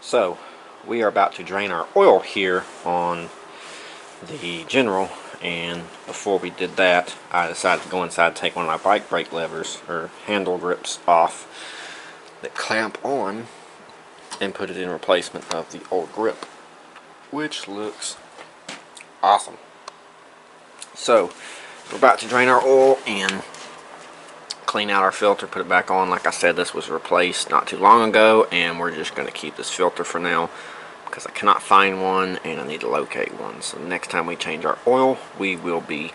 So we are about to drain our oil here on the General, and before we did that, I decided to go inside and take one of my bike brake levers or handle grips off that clamp on and put it in replacement of the old grip, which looks awesome. So we're about to drain our oil and clean out our filter, put it back on. Like I said, this was replaced not too long ago, and we're just going to keep this filter for now because I cannot find one and I need to locate one. So next time we change our oil, we will be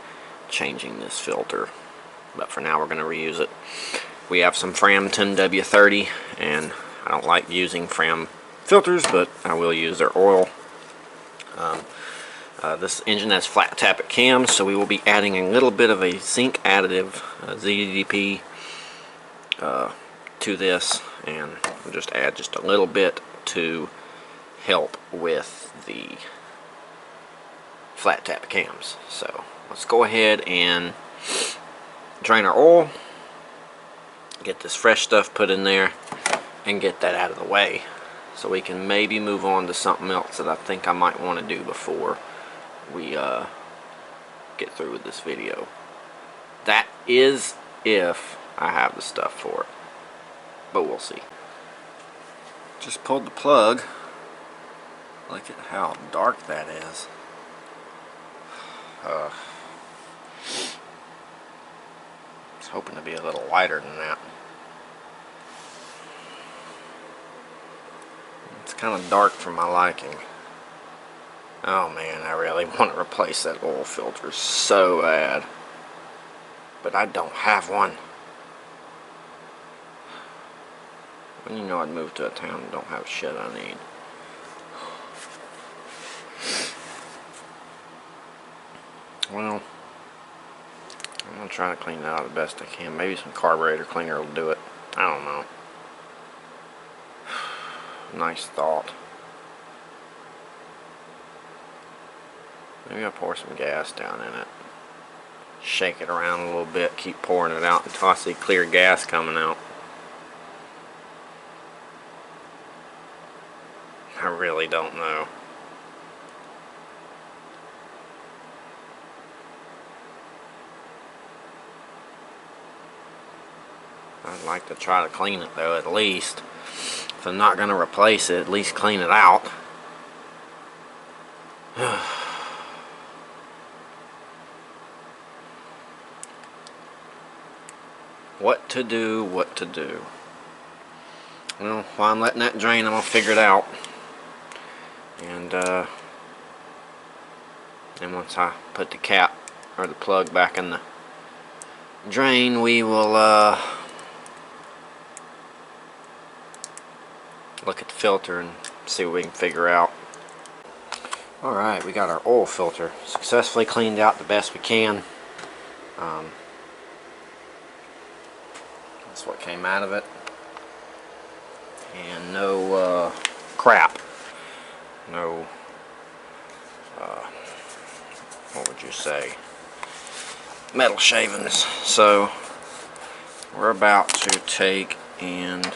changing this filter. But for now, we're going to reuse it. We have some Fram 10W30, and I don't like using Fram filters, but I will use their oil. This engine has flat tappet cams, so we will be adding a little bit of a zinc additive, ZDP, to this, and we'll just add just a little bit to help with the flat tappet cams. So let's go ahead and drain our oil, get this fresh stuff put in there, and get that out of the way, so we can maybe move on to something else that I think I might want to do before we get through with this video. That is if I have the stuff for it, but we'll see. Just pulled the plug. Look at how dark that is. I was hoping to be a little lighter than that. It's kind of dark for my liking. Oh man, I really want to replace that oil filter so bad, but I don't have one. When you know I'd move to a town and don't have shit I need. Well, I'm going to try to clean that out the best I can. Maybe some carburetor cleaner will do it. I don't know. Nice thought. Maybe I'll pour some gas down in it. Shake it around a little bit. Keep pouring it out until I see clear gas coming out. I really don't know. I'd like to try to clean it though, at least. If I'm not going to replace it, at least clean it out. What to do, what to do. Well, while I'm letting that drain, I'm going to figure it out. And once I put the cap or the plug back in the drain, we will look at the filter and see what we can figure out. Alright, we got our oil filter successfully cleaned out the best we can. That's what came out of it. And no crap. No, what would you say? Metal shavings. So we're about to take and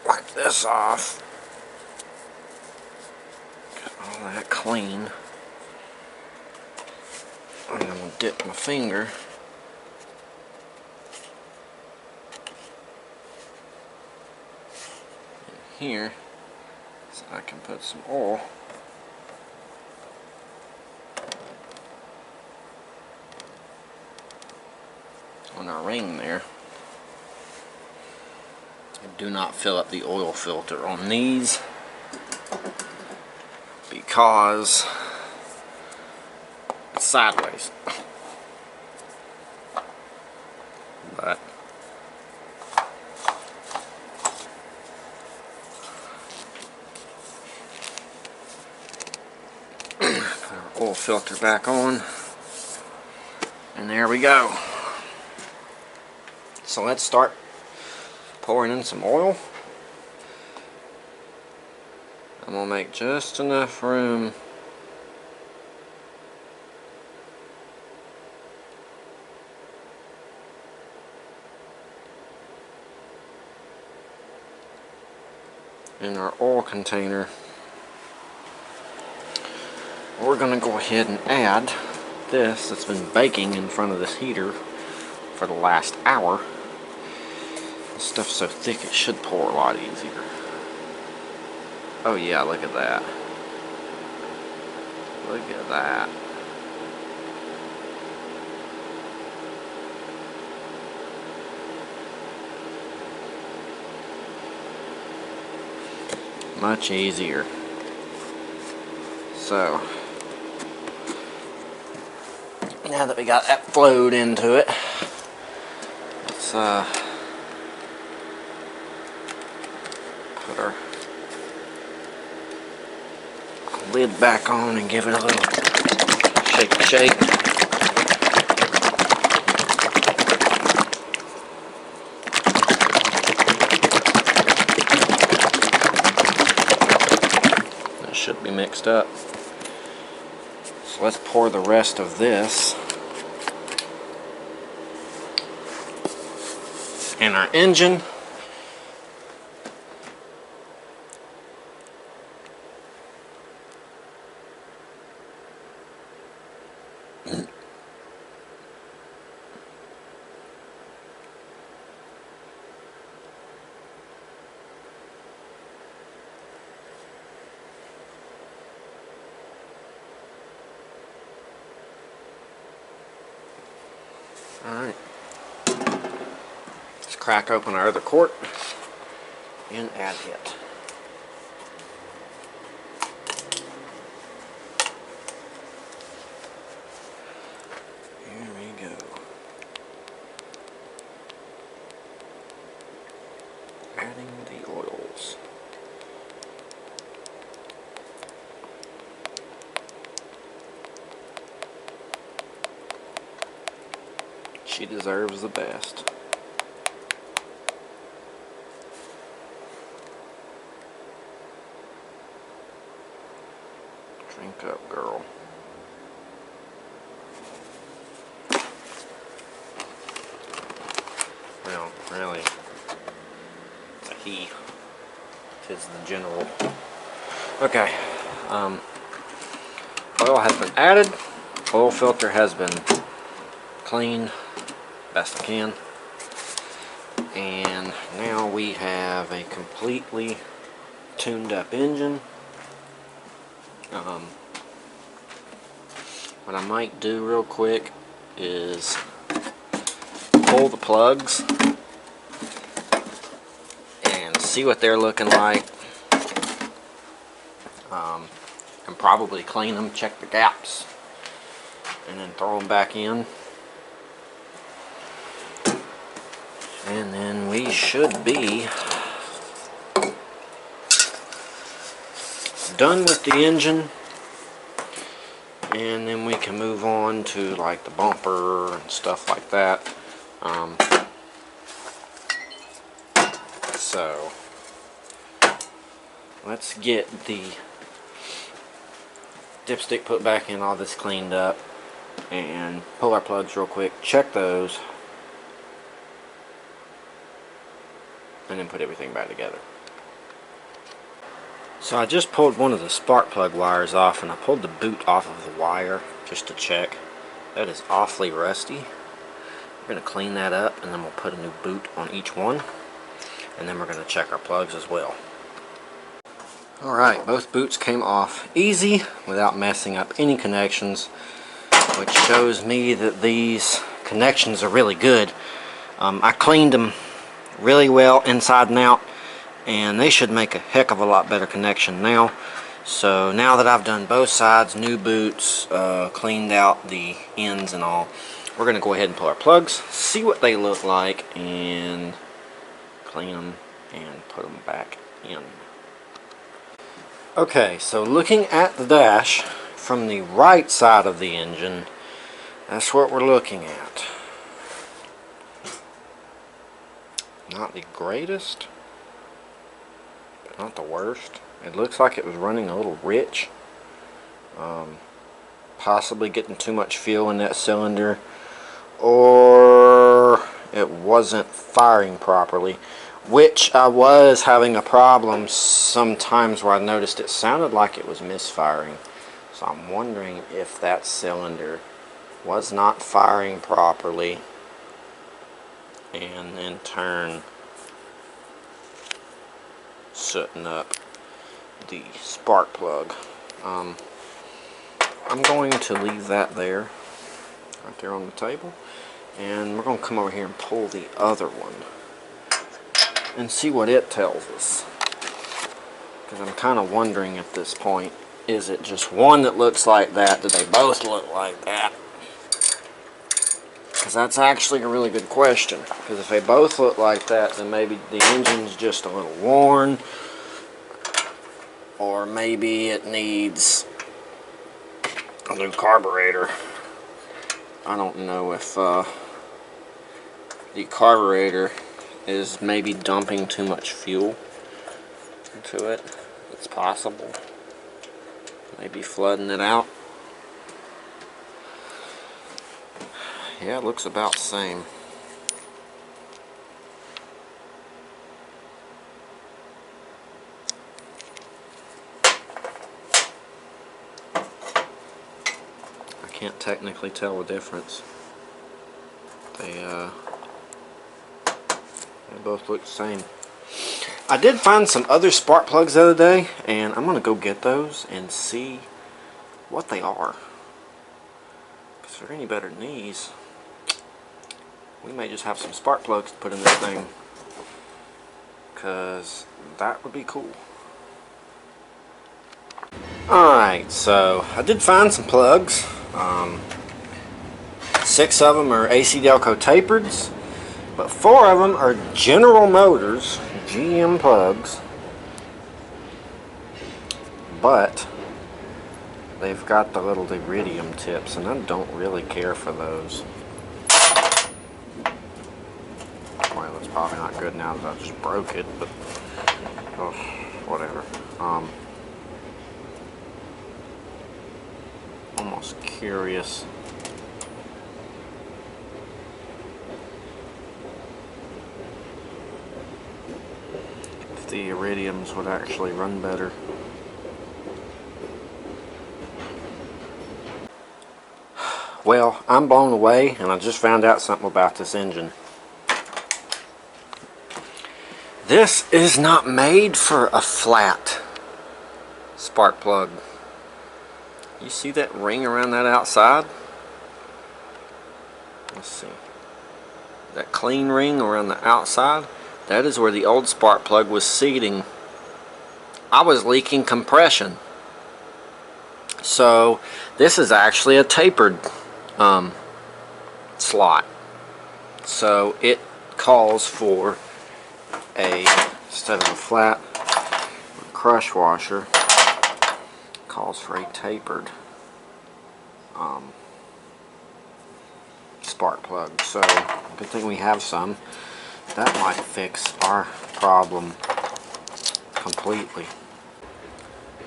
wipe this off. Get all that clean. And I'm going to dip my finger in here so I can put some oil on our ring there. Do not fill up the oil filter on these because it's sideways. But put our oil filter back on, and there we go. So let's start pouring in some oil. I'm going to make just enough room in our oil container. We're going to go ahead and add this that's been baking in front of this heater for the last hour. This stuff's so thick it should pour a lot easier. Oh yeah, look at that. Look at that. Much easier. So, now that we got that flowed into it, let's put our lid back on and give it a little shake. That should be mixed up. So let's pour the rest of this in our engine. Alright, let's crack open our other quart and add it. Here we go. Adding the oils. She deserves the best. Drink up, girl. Well, really, it's a he. Tis the general. Okay. Oil has been added. Oil filter has been cleaned best I can, and now we have a completely tuned up engine. What I might do real quick is pull the plugs and see what they're looking like, and probably clean them, check the gaps, and then throw them back in. And then we should be done with the engine, and then we can move on to like the bumper and stuff like that. So let's get the dipstick put back in, all this cleaned up, and pull our plugs real quick, check those, and then put everything back together. So I just pulled one of the spark plug wires off, and I pulled the boot off of the wire just to check. That is awfully rusty. We're going to clean that up, and then we'll put a new boot on each one, and then we're going to check our plugs as well. Alright, both boots came off easy without messing up any connections, which shows me that these connections are really good. I cleaned them really well inside and out, and they should make a heck of a lot better connection now. So now that I've done both sides, new boots, cleaned out the ends and all, we're going to go ahead and pull our plugs, see what they look like, and clean them and put them back in. Okay, so looking at the dash from the right side of the engine, that's what we're looking at. Not the greatest, but not the worst. It looks like it was running a little rich. Possibly getting too much fuel in that cylinder, or it wasn't firing properly, which I was having a problem sometimes where I noticed it sounded like it was misfiring. So I'm wondering if that cylinder was not firing properly, and in turn sooting up the spark plug. I'm going to leave that there, right there on the table, and we're going to come over here and pull the other one and see what it tells us, because I'm kind of wondering at this point, is it just one that looks like that? Do they both look like that? Because that's actually a really good question, because if they both look like that, then maybe the engine's just a little worn, or maybe it needs a new carburetor. I don't know if the carburetor is maybe dumping too much fuel into it. It's possible. Maybe flooding it out. Yeah, it looks about the same. Can't technically tell the difference. They both look the same. I did find some other spark plugs the other day, and I'm gonna go get those and see what they are. Because if they're any better than these, we may just have some spark plugs to put in this thing. Because that would be cool. Alright, so I did find some plugs. 6 of them are AC Delco tapereds, but 4 of them are General Motors GM plugs, but they've got the little iridium tips, and I don't really care for those. Well, it's probably not good now that I just broke it, but oh, whatever. Almost curious if the iridiums would actually run better. Well, I'm blown away, and I just found out something about this engine. This is not made for a flat spark plug. You see that ring around that outside? Let's see. That clean ring around the outside, that is where the old spark plug was seating. I was leaking compression. So this is actually a tapered slot. So it calls for instead of a flat crush washer, calls for a tapered spark plug. So good thing we have some. That might fix our problem completely.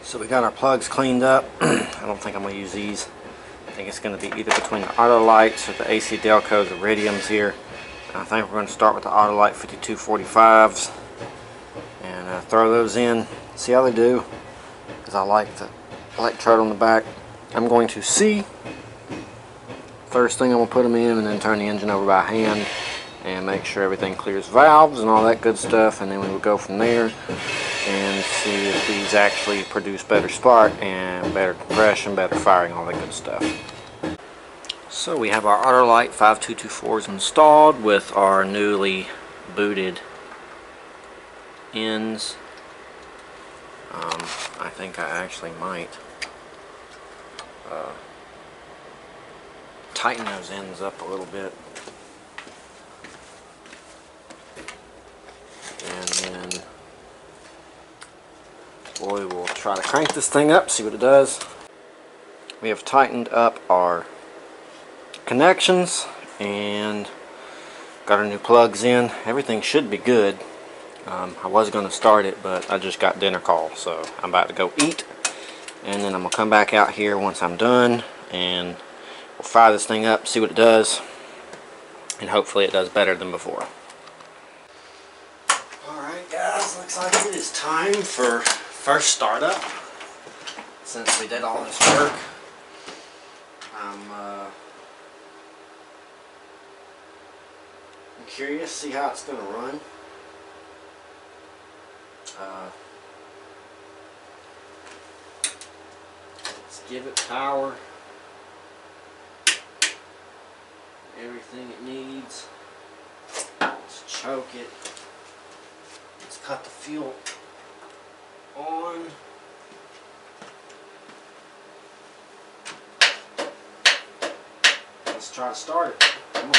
So we got our plugs cleaned up. I don't think I'm going to use these. I think it's going to be either between the Autolites or the AC Delco's iridiums here. I think we're going to start with the Autolite 5245s and throw those in, see how they do, because I like the electrode on the back. I'm going to see. First thing I'm going to put them in, and then turn the engine over by hand and make sure everything clears valves and all that good stuff, and then we will go from there and see if these actually produce better spark and better compression, better firing, all that good stuff. So we have our Autolite 5224s installed with our newly booted ends I think I actually might tighten those ends up a little bit, and then boy, we'll try to crank this thing up, see what it does. We have tightened up our connections and got our new plugs in. Everything should be good. I was going to start it, but I just got dinner call, so I'm about to go eat, and then I'm going to come back out here once I'm done, and we'll fire this thing up, see what it does, and hopefully it does better than before. Alright guys, looks like it is time for first startup. Since we did all this work, I'm curious to see how it's going to run. Let's give it power, everything it needs. Let's choke it. Let's cut the fuel on. Let's try to start it. Come on.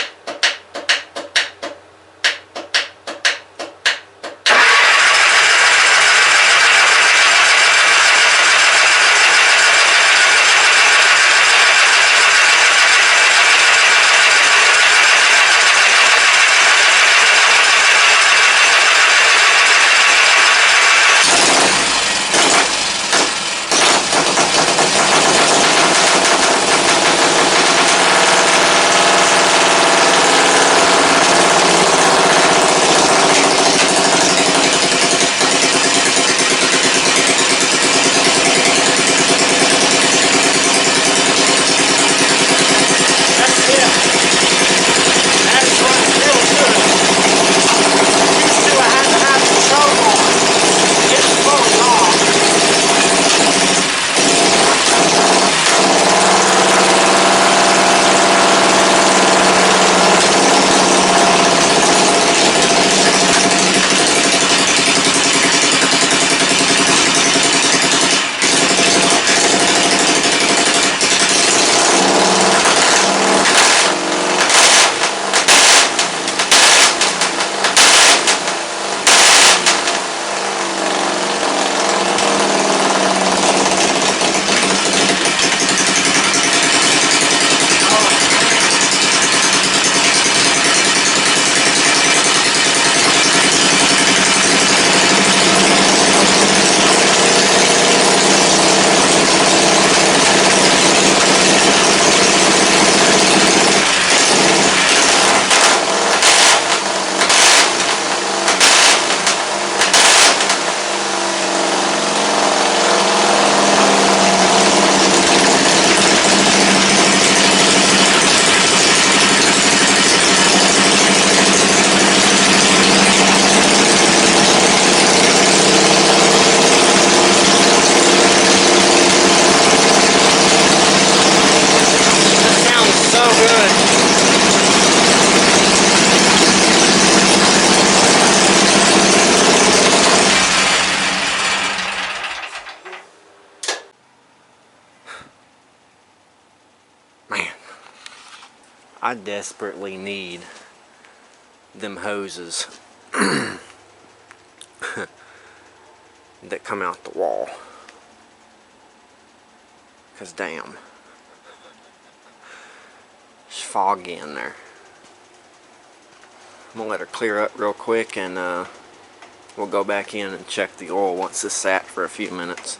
I desperately need them hoses that come out the wall, because damn, it's foggy in there. I'm gonna let her clear up real quick, and we'll go back in and check the oil once it's sat for a few minutes.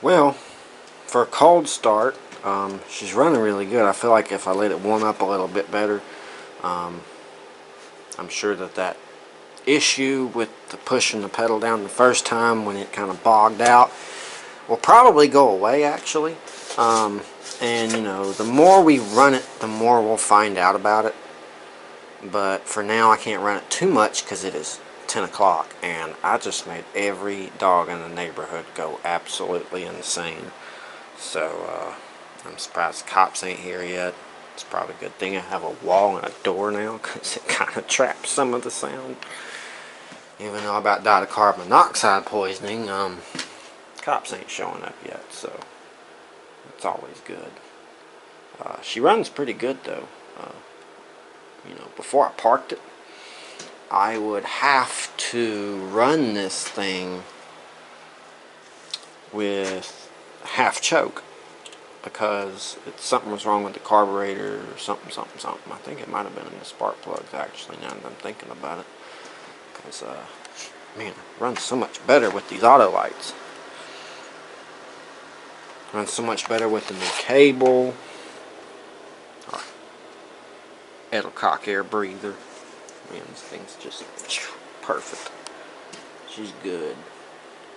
Well, for a cold start, she's running really good. I feel like if I let it warm up a little bit better, I'm sure that issue with the pushing the pedal down the first time when it kind of bogged out will probably go away, actually. And you know, the more we run it, the more we'll find out about it. But for now, I can't run it too much because it is 10 o'clock, and I just made every dog in the neighborhood go absolutely insane. So I'm surprised the cops ain't here yet. It's probably a good thing I have a wall and a door now, because it kind of traps some of the sound. Even though I about died of carbon monoxide poisoning, cops ain't showing up yet, so it's always good. She runs pretty good though. You know, before I parked it, I would have to run this thing with half choke because something was wrong with the carburetor or something. I think it might have been in the spark plugs actually, now that I'm thinking about it. Because, man, it runs so much better with these auto lights. Runs so much better with the new cable. Edelcock air breather. Man, this thing's just perfect. She's good.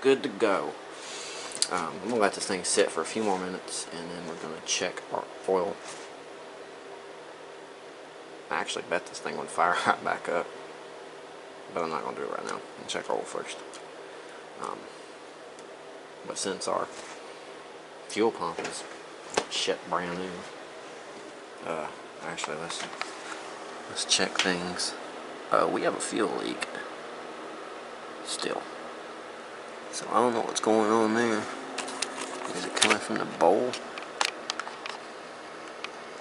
Good to go. I'm going to let this thing sit for a few more minutes and then we're going to check our oil. I actually bet this thing would fire right back up. But I'm not going to do it right now. I'll check our oil first. But since our fuel pump is shit brand new, actually let's check things. We have a fuel leak still, so I don't know what's going on there. Is it coming from the bowl?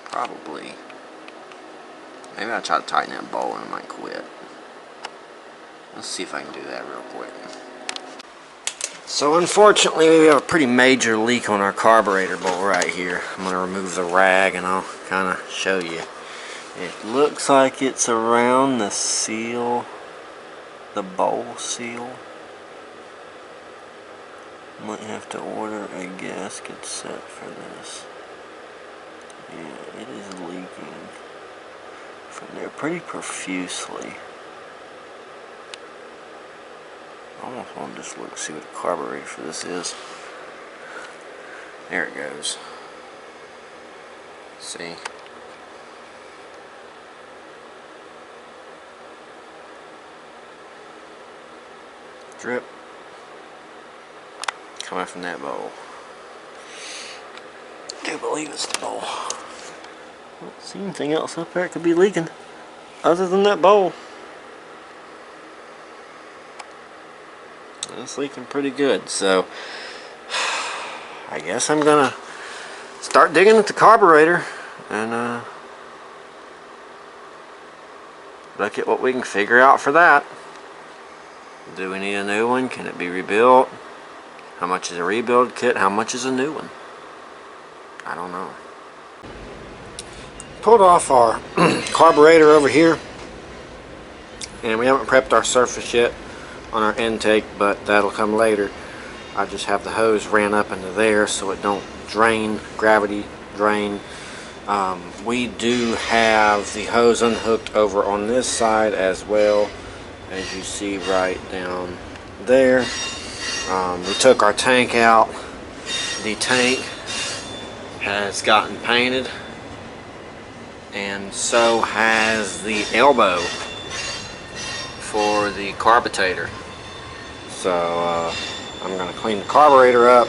Probably. Maybe I'll try to tighten that bowl and I might quit. Let's see if I can do that real quick. So unfortunately we have a pretty major leak on our carburetor bowl right here. I'm going to remove the rag and I'll kind of show you. It looks like it's around the seal, the bowl seal. Might have to order a gasket set for this. Yeah, it is leaking from there pretty profusely. I almost want to just look see what the carburetor for this is. There it goes. See? Drip coming from that bowl. I do believe it's the bowl. I don't see anything else up there it could be leaking other than that bowl. It's leaking pretty good, so I guess I'm gonna start digging at the carburetor and look at what we can figure out for that. Do we need a new one? Can it be rebuilt? How much is a rebuild kit? How much is a new one? I don't know. Pulled off our carburetor over here, and we haven't prepped our surface yet on our intake, but that'll come later. I just have the hose ran up into there so it don't drain, gravity drain. We do have the hose unhooked over on this side as well, as you see right down there. We took our tank out. The tank has gotten painted, and so has the elbow for the carburetor. So I'm going to clean the carburetor up,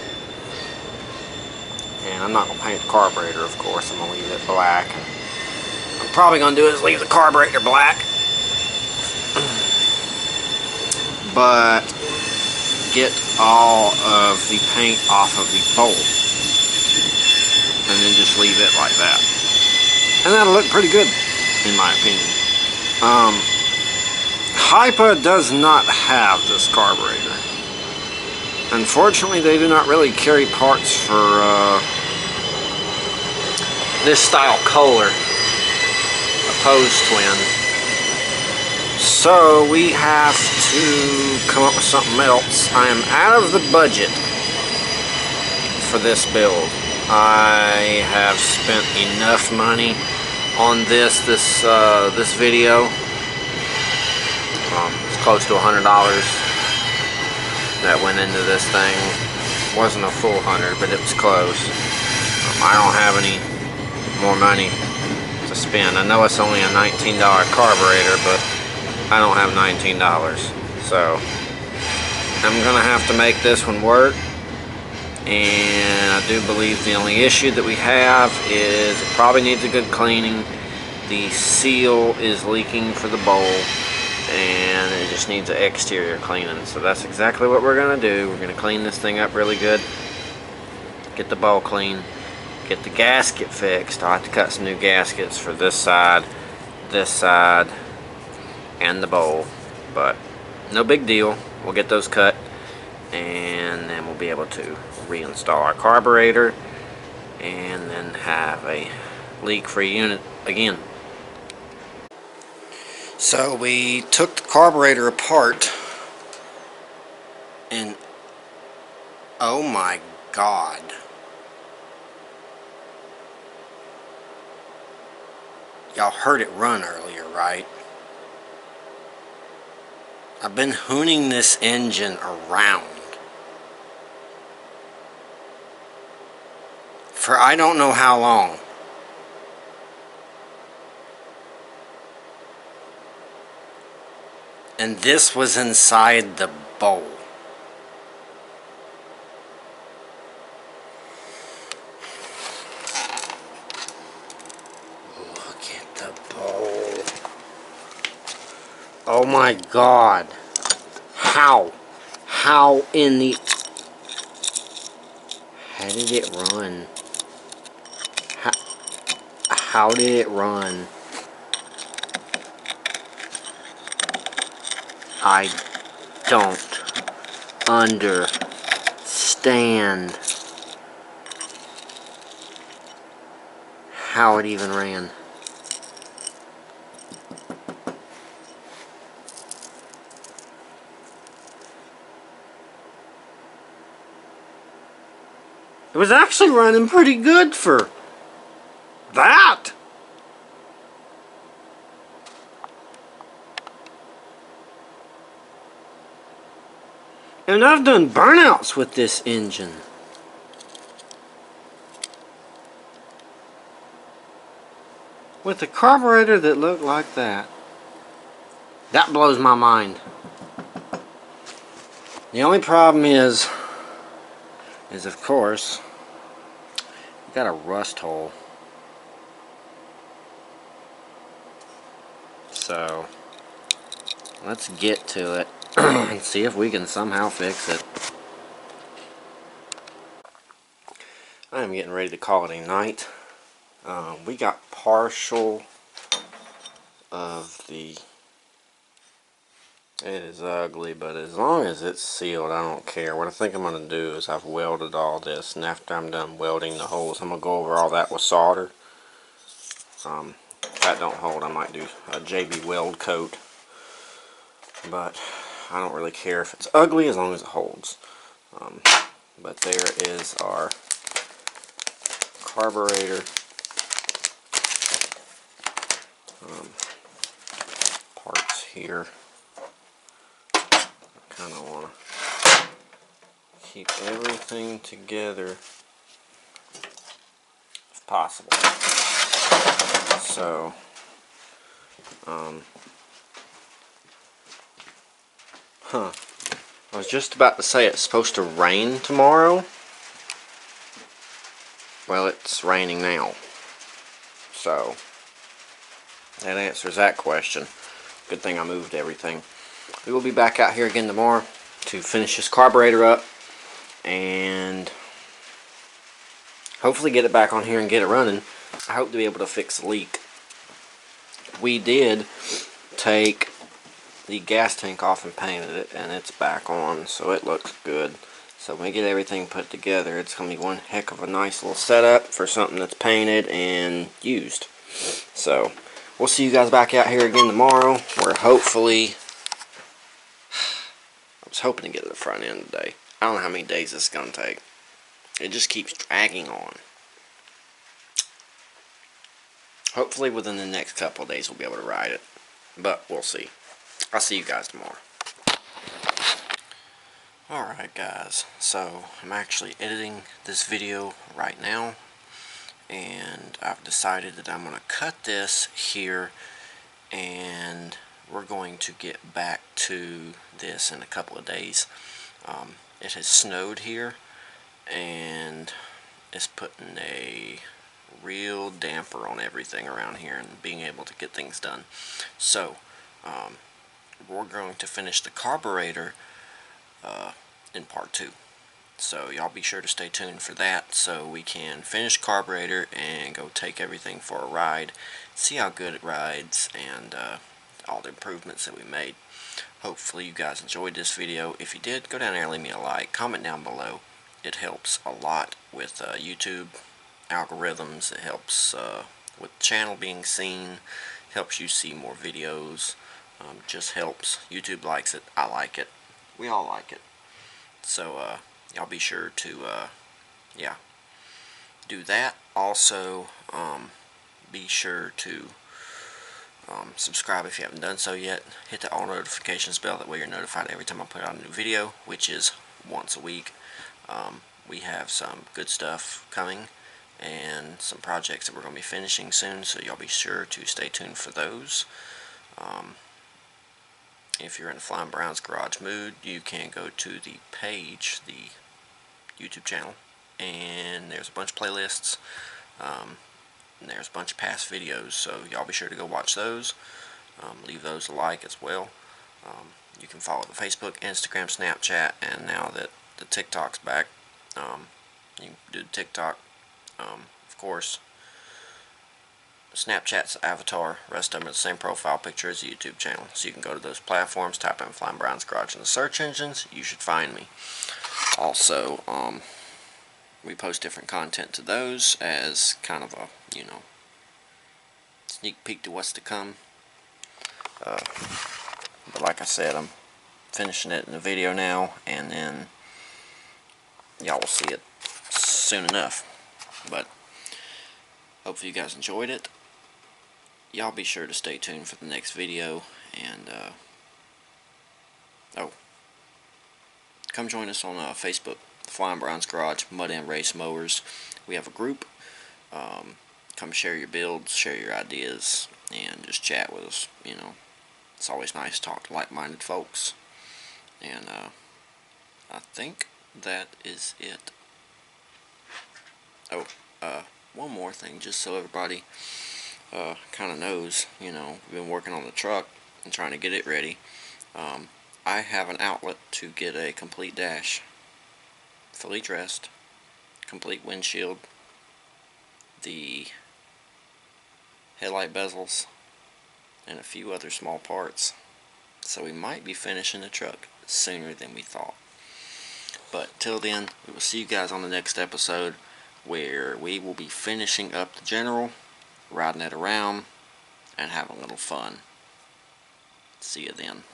and I'm not going to paint the carburetor, of course. I'm going to leave it black. I'm probably going to do is leave the carburetor black, but get all of the paint off of the bowl and then just leave it like that, and that'll look pretty good in my opinion. Hypa does not have this carburetor. Unfortunately, they do not really carry parts for this style Kohler, a Pose twin. So we have to come up with something else. I am out of the budget for this build. I have spent enough money on this video. It's close to $100 that went into this thing. Wasn't a full 100, but it was close. I don't have any more money to spend. I know it's only a $19 carburetor, but I don't have $19, so I'm gonna have to make this one work. And I do believe the only issue that we have is it probably needs a good cleaning. The seal is leaking for the bowl, and it just needs an exterior cleaning. So that's exactly what we're gonna do. We're gonna clean this thing up really good, get the bowl clean, get the gasket fixed. I'll have to cut some new gaskets for this side, and the bowl, but no big deal. We'll get those cut, and then we'll be able to reinstall our carburetor and then have a leak-free unit again. So we took the carburetor apart, and oh my God, y'all heard it run earlier, right? I've been hooning this engine around for I don't know how long. And this was inside the bowl. Look at the bowl. Oh my God. How? How in the... How did it run? How did it run? I don't understand how it even ran. It was actually running pretty good for that. And I've done burnouts with this engine. With a carburetor that looked like that. That blows my mind. The only problem is of course, you got a rust hole. So, let's get to it and see if we can somehow fix it. I am getting ready to call it a night. We got partial of the... It is ugly, but as long as it's sealed, I don't care. What I think I'm going to do is I've welded all this, and after I'm done welding the holes, I'm going to go over all that with solder. If that don't hold, I might do a JB weld coat. But I don't really care if it's ugly as long as it holds. But there is our carburetor. Parts here. Kind of want to keep everything together if possible. So, I was just about to say it's supposed to rain tomorrow. Well, it's raining now. So, that answers that question. Good thing I moved everything. We will be back out here again tomorrow to finish this carburetor up and hopefully get it back on here and get it running. I hope to be able to fix the leak. We did take the gas tank off and painted it, and it's back on, so it looks good. So when we get everything put together, it's going to be one heck of a nice little setup for something that's painted and used. So we'll see you guys back out here again tomorrow, where hopefully... I was hoping to get to the front end today. I don't know how many days this is going to take. It just keeps dragging on. Hopefully within the next couple of days we'll be able to ride it. But we'll see. I'll see you guys tomorrow. Alright guys, so I'm actually editing this video right now. And I've decided that I'm going to cut this here. And we're going to get back to this in a couple of days. It has snowed here. And it's putting a real damper on everything around here and being able to get things done. So, we're going to finish the carburetor in part 2. So y'all be sure to stay tuned for that, so we can finish carburetor and go take everything for a ride, see how good it rides, and all the improvements that we made. Hopefully you guys enjoyed this video. If you did, go down there and leave me a like. Comment down below. It helps a lot with YouTube algorithms. It helps with the channel being seen. Helps you see more videos. Just helps. YouTube likes it. I like it. We all like it. So y'all be sure to yeah, do that. Also be sure to subscribe if you haven't done so yet. Hit the all notifications bell, that way you're notified every time I put out a new video, which is once a week. We have some good stuff coming and some projects that we're going to be finishing soon, so y'all be sure to stay tuned for those. If you're in Flying Brown's Garage mood, you can go to the page, the YouTube channel, and there's a bunch of playlists. And there's a bunch of past videos, so y'all be sure to go watch those. Leave those a like as well. You can follow the Facebook, Instagram, Snapchat, and now that the TikTok's back, you can do the TikTok. Of course, Snapchat's avatar, rest of them are the same profile picture as the YouTube channel. So you can go to those platforms, type in Flying Brown's Garage in the search engines, you should find me. Also, we post different content to those as kind of a, sneak peek to what's to come. But like I said, I'm finishing it in the video now, and then y'all will see it soon enough. But hopefully you guys enjoyed it. Y'all be sure to stay tuned for the next video, and come join us on Facebook, Flying Brown's Garage Mud and Race Mowers. We have a group. Come share your builds, share your ideas, and just chat with us. It's always nice to talk to like-minded folks. And I think that is it. One more thing, just so everybody kind of knows. We've been working on the truck and trying to get it ready. I have an outlet to get a complete dash, fully dressed, complete windshield, the headlight bezels, and a few other small parts. So we might be finishing the truck sooner than we thought. But till then, we will see you guys on the next episode, where we will be finishing up the General, riding it around, and having a little fun. See you then.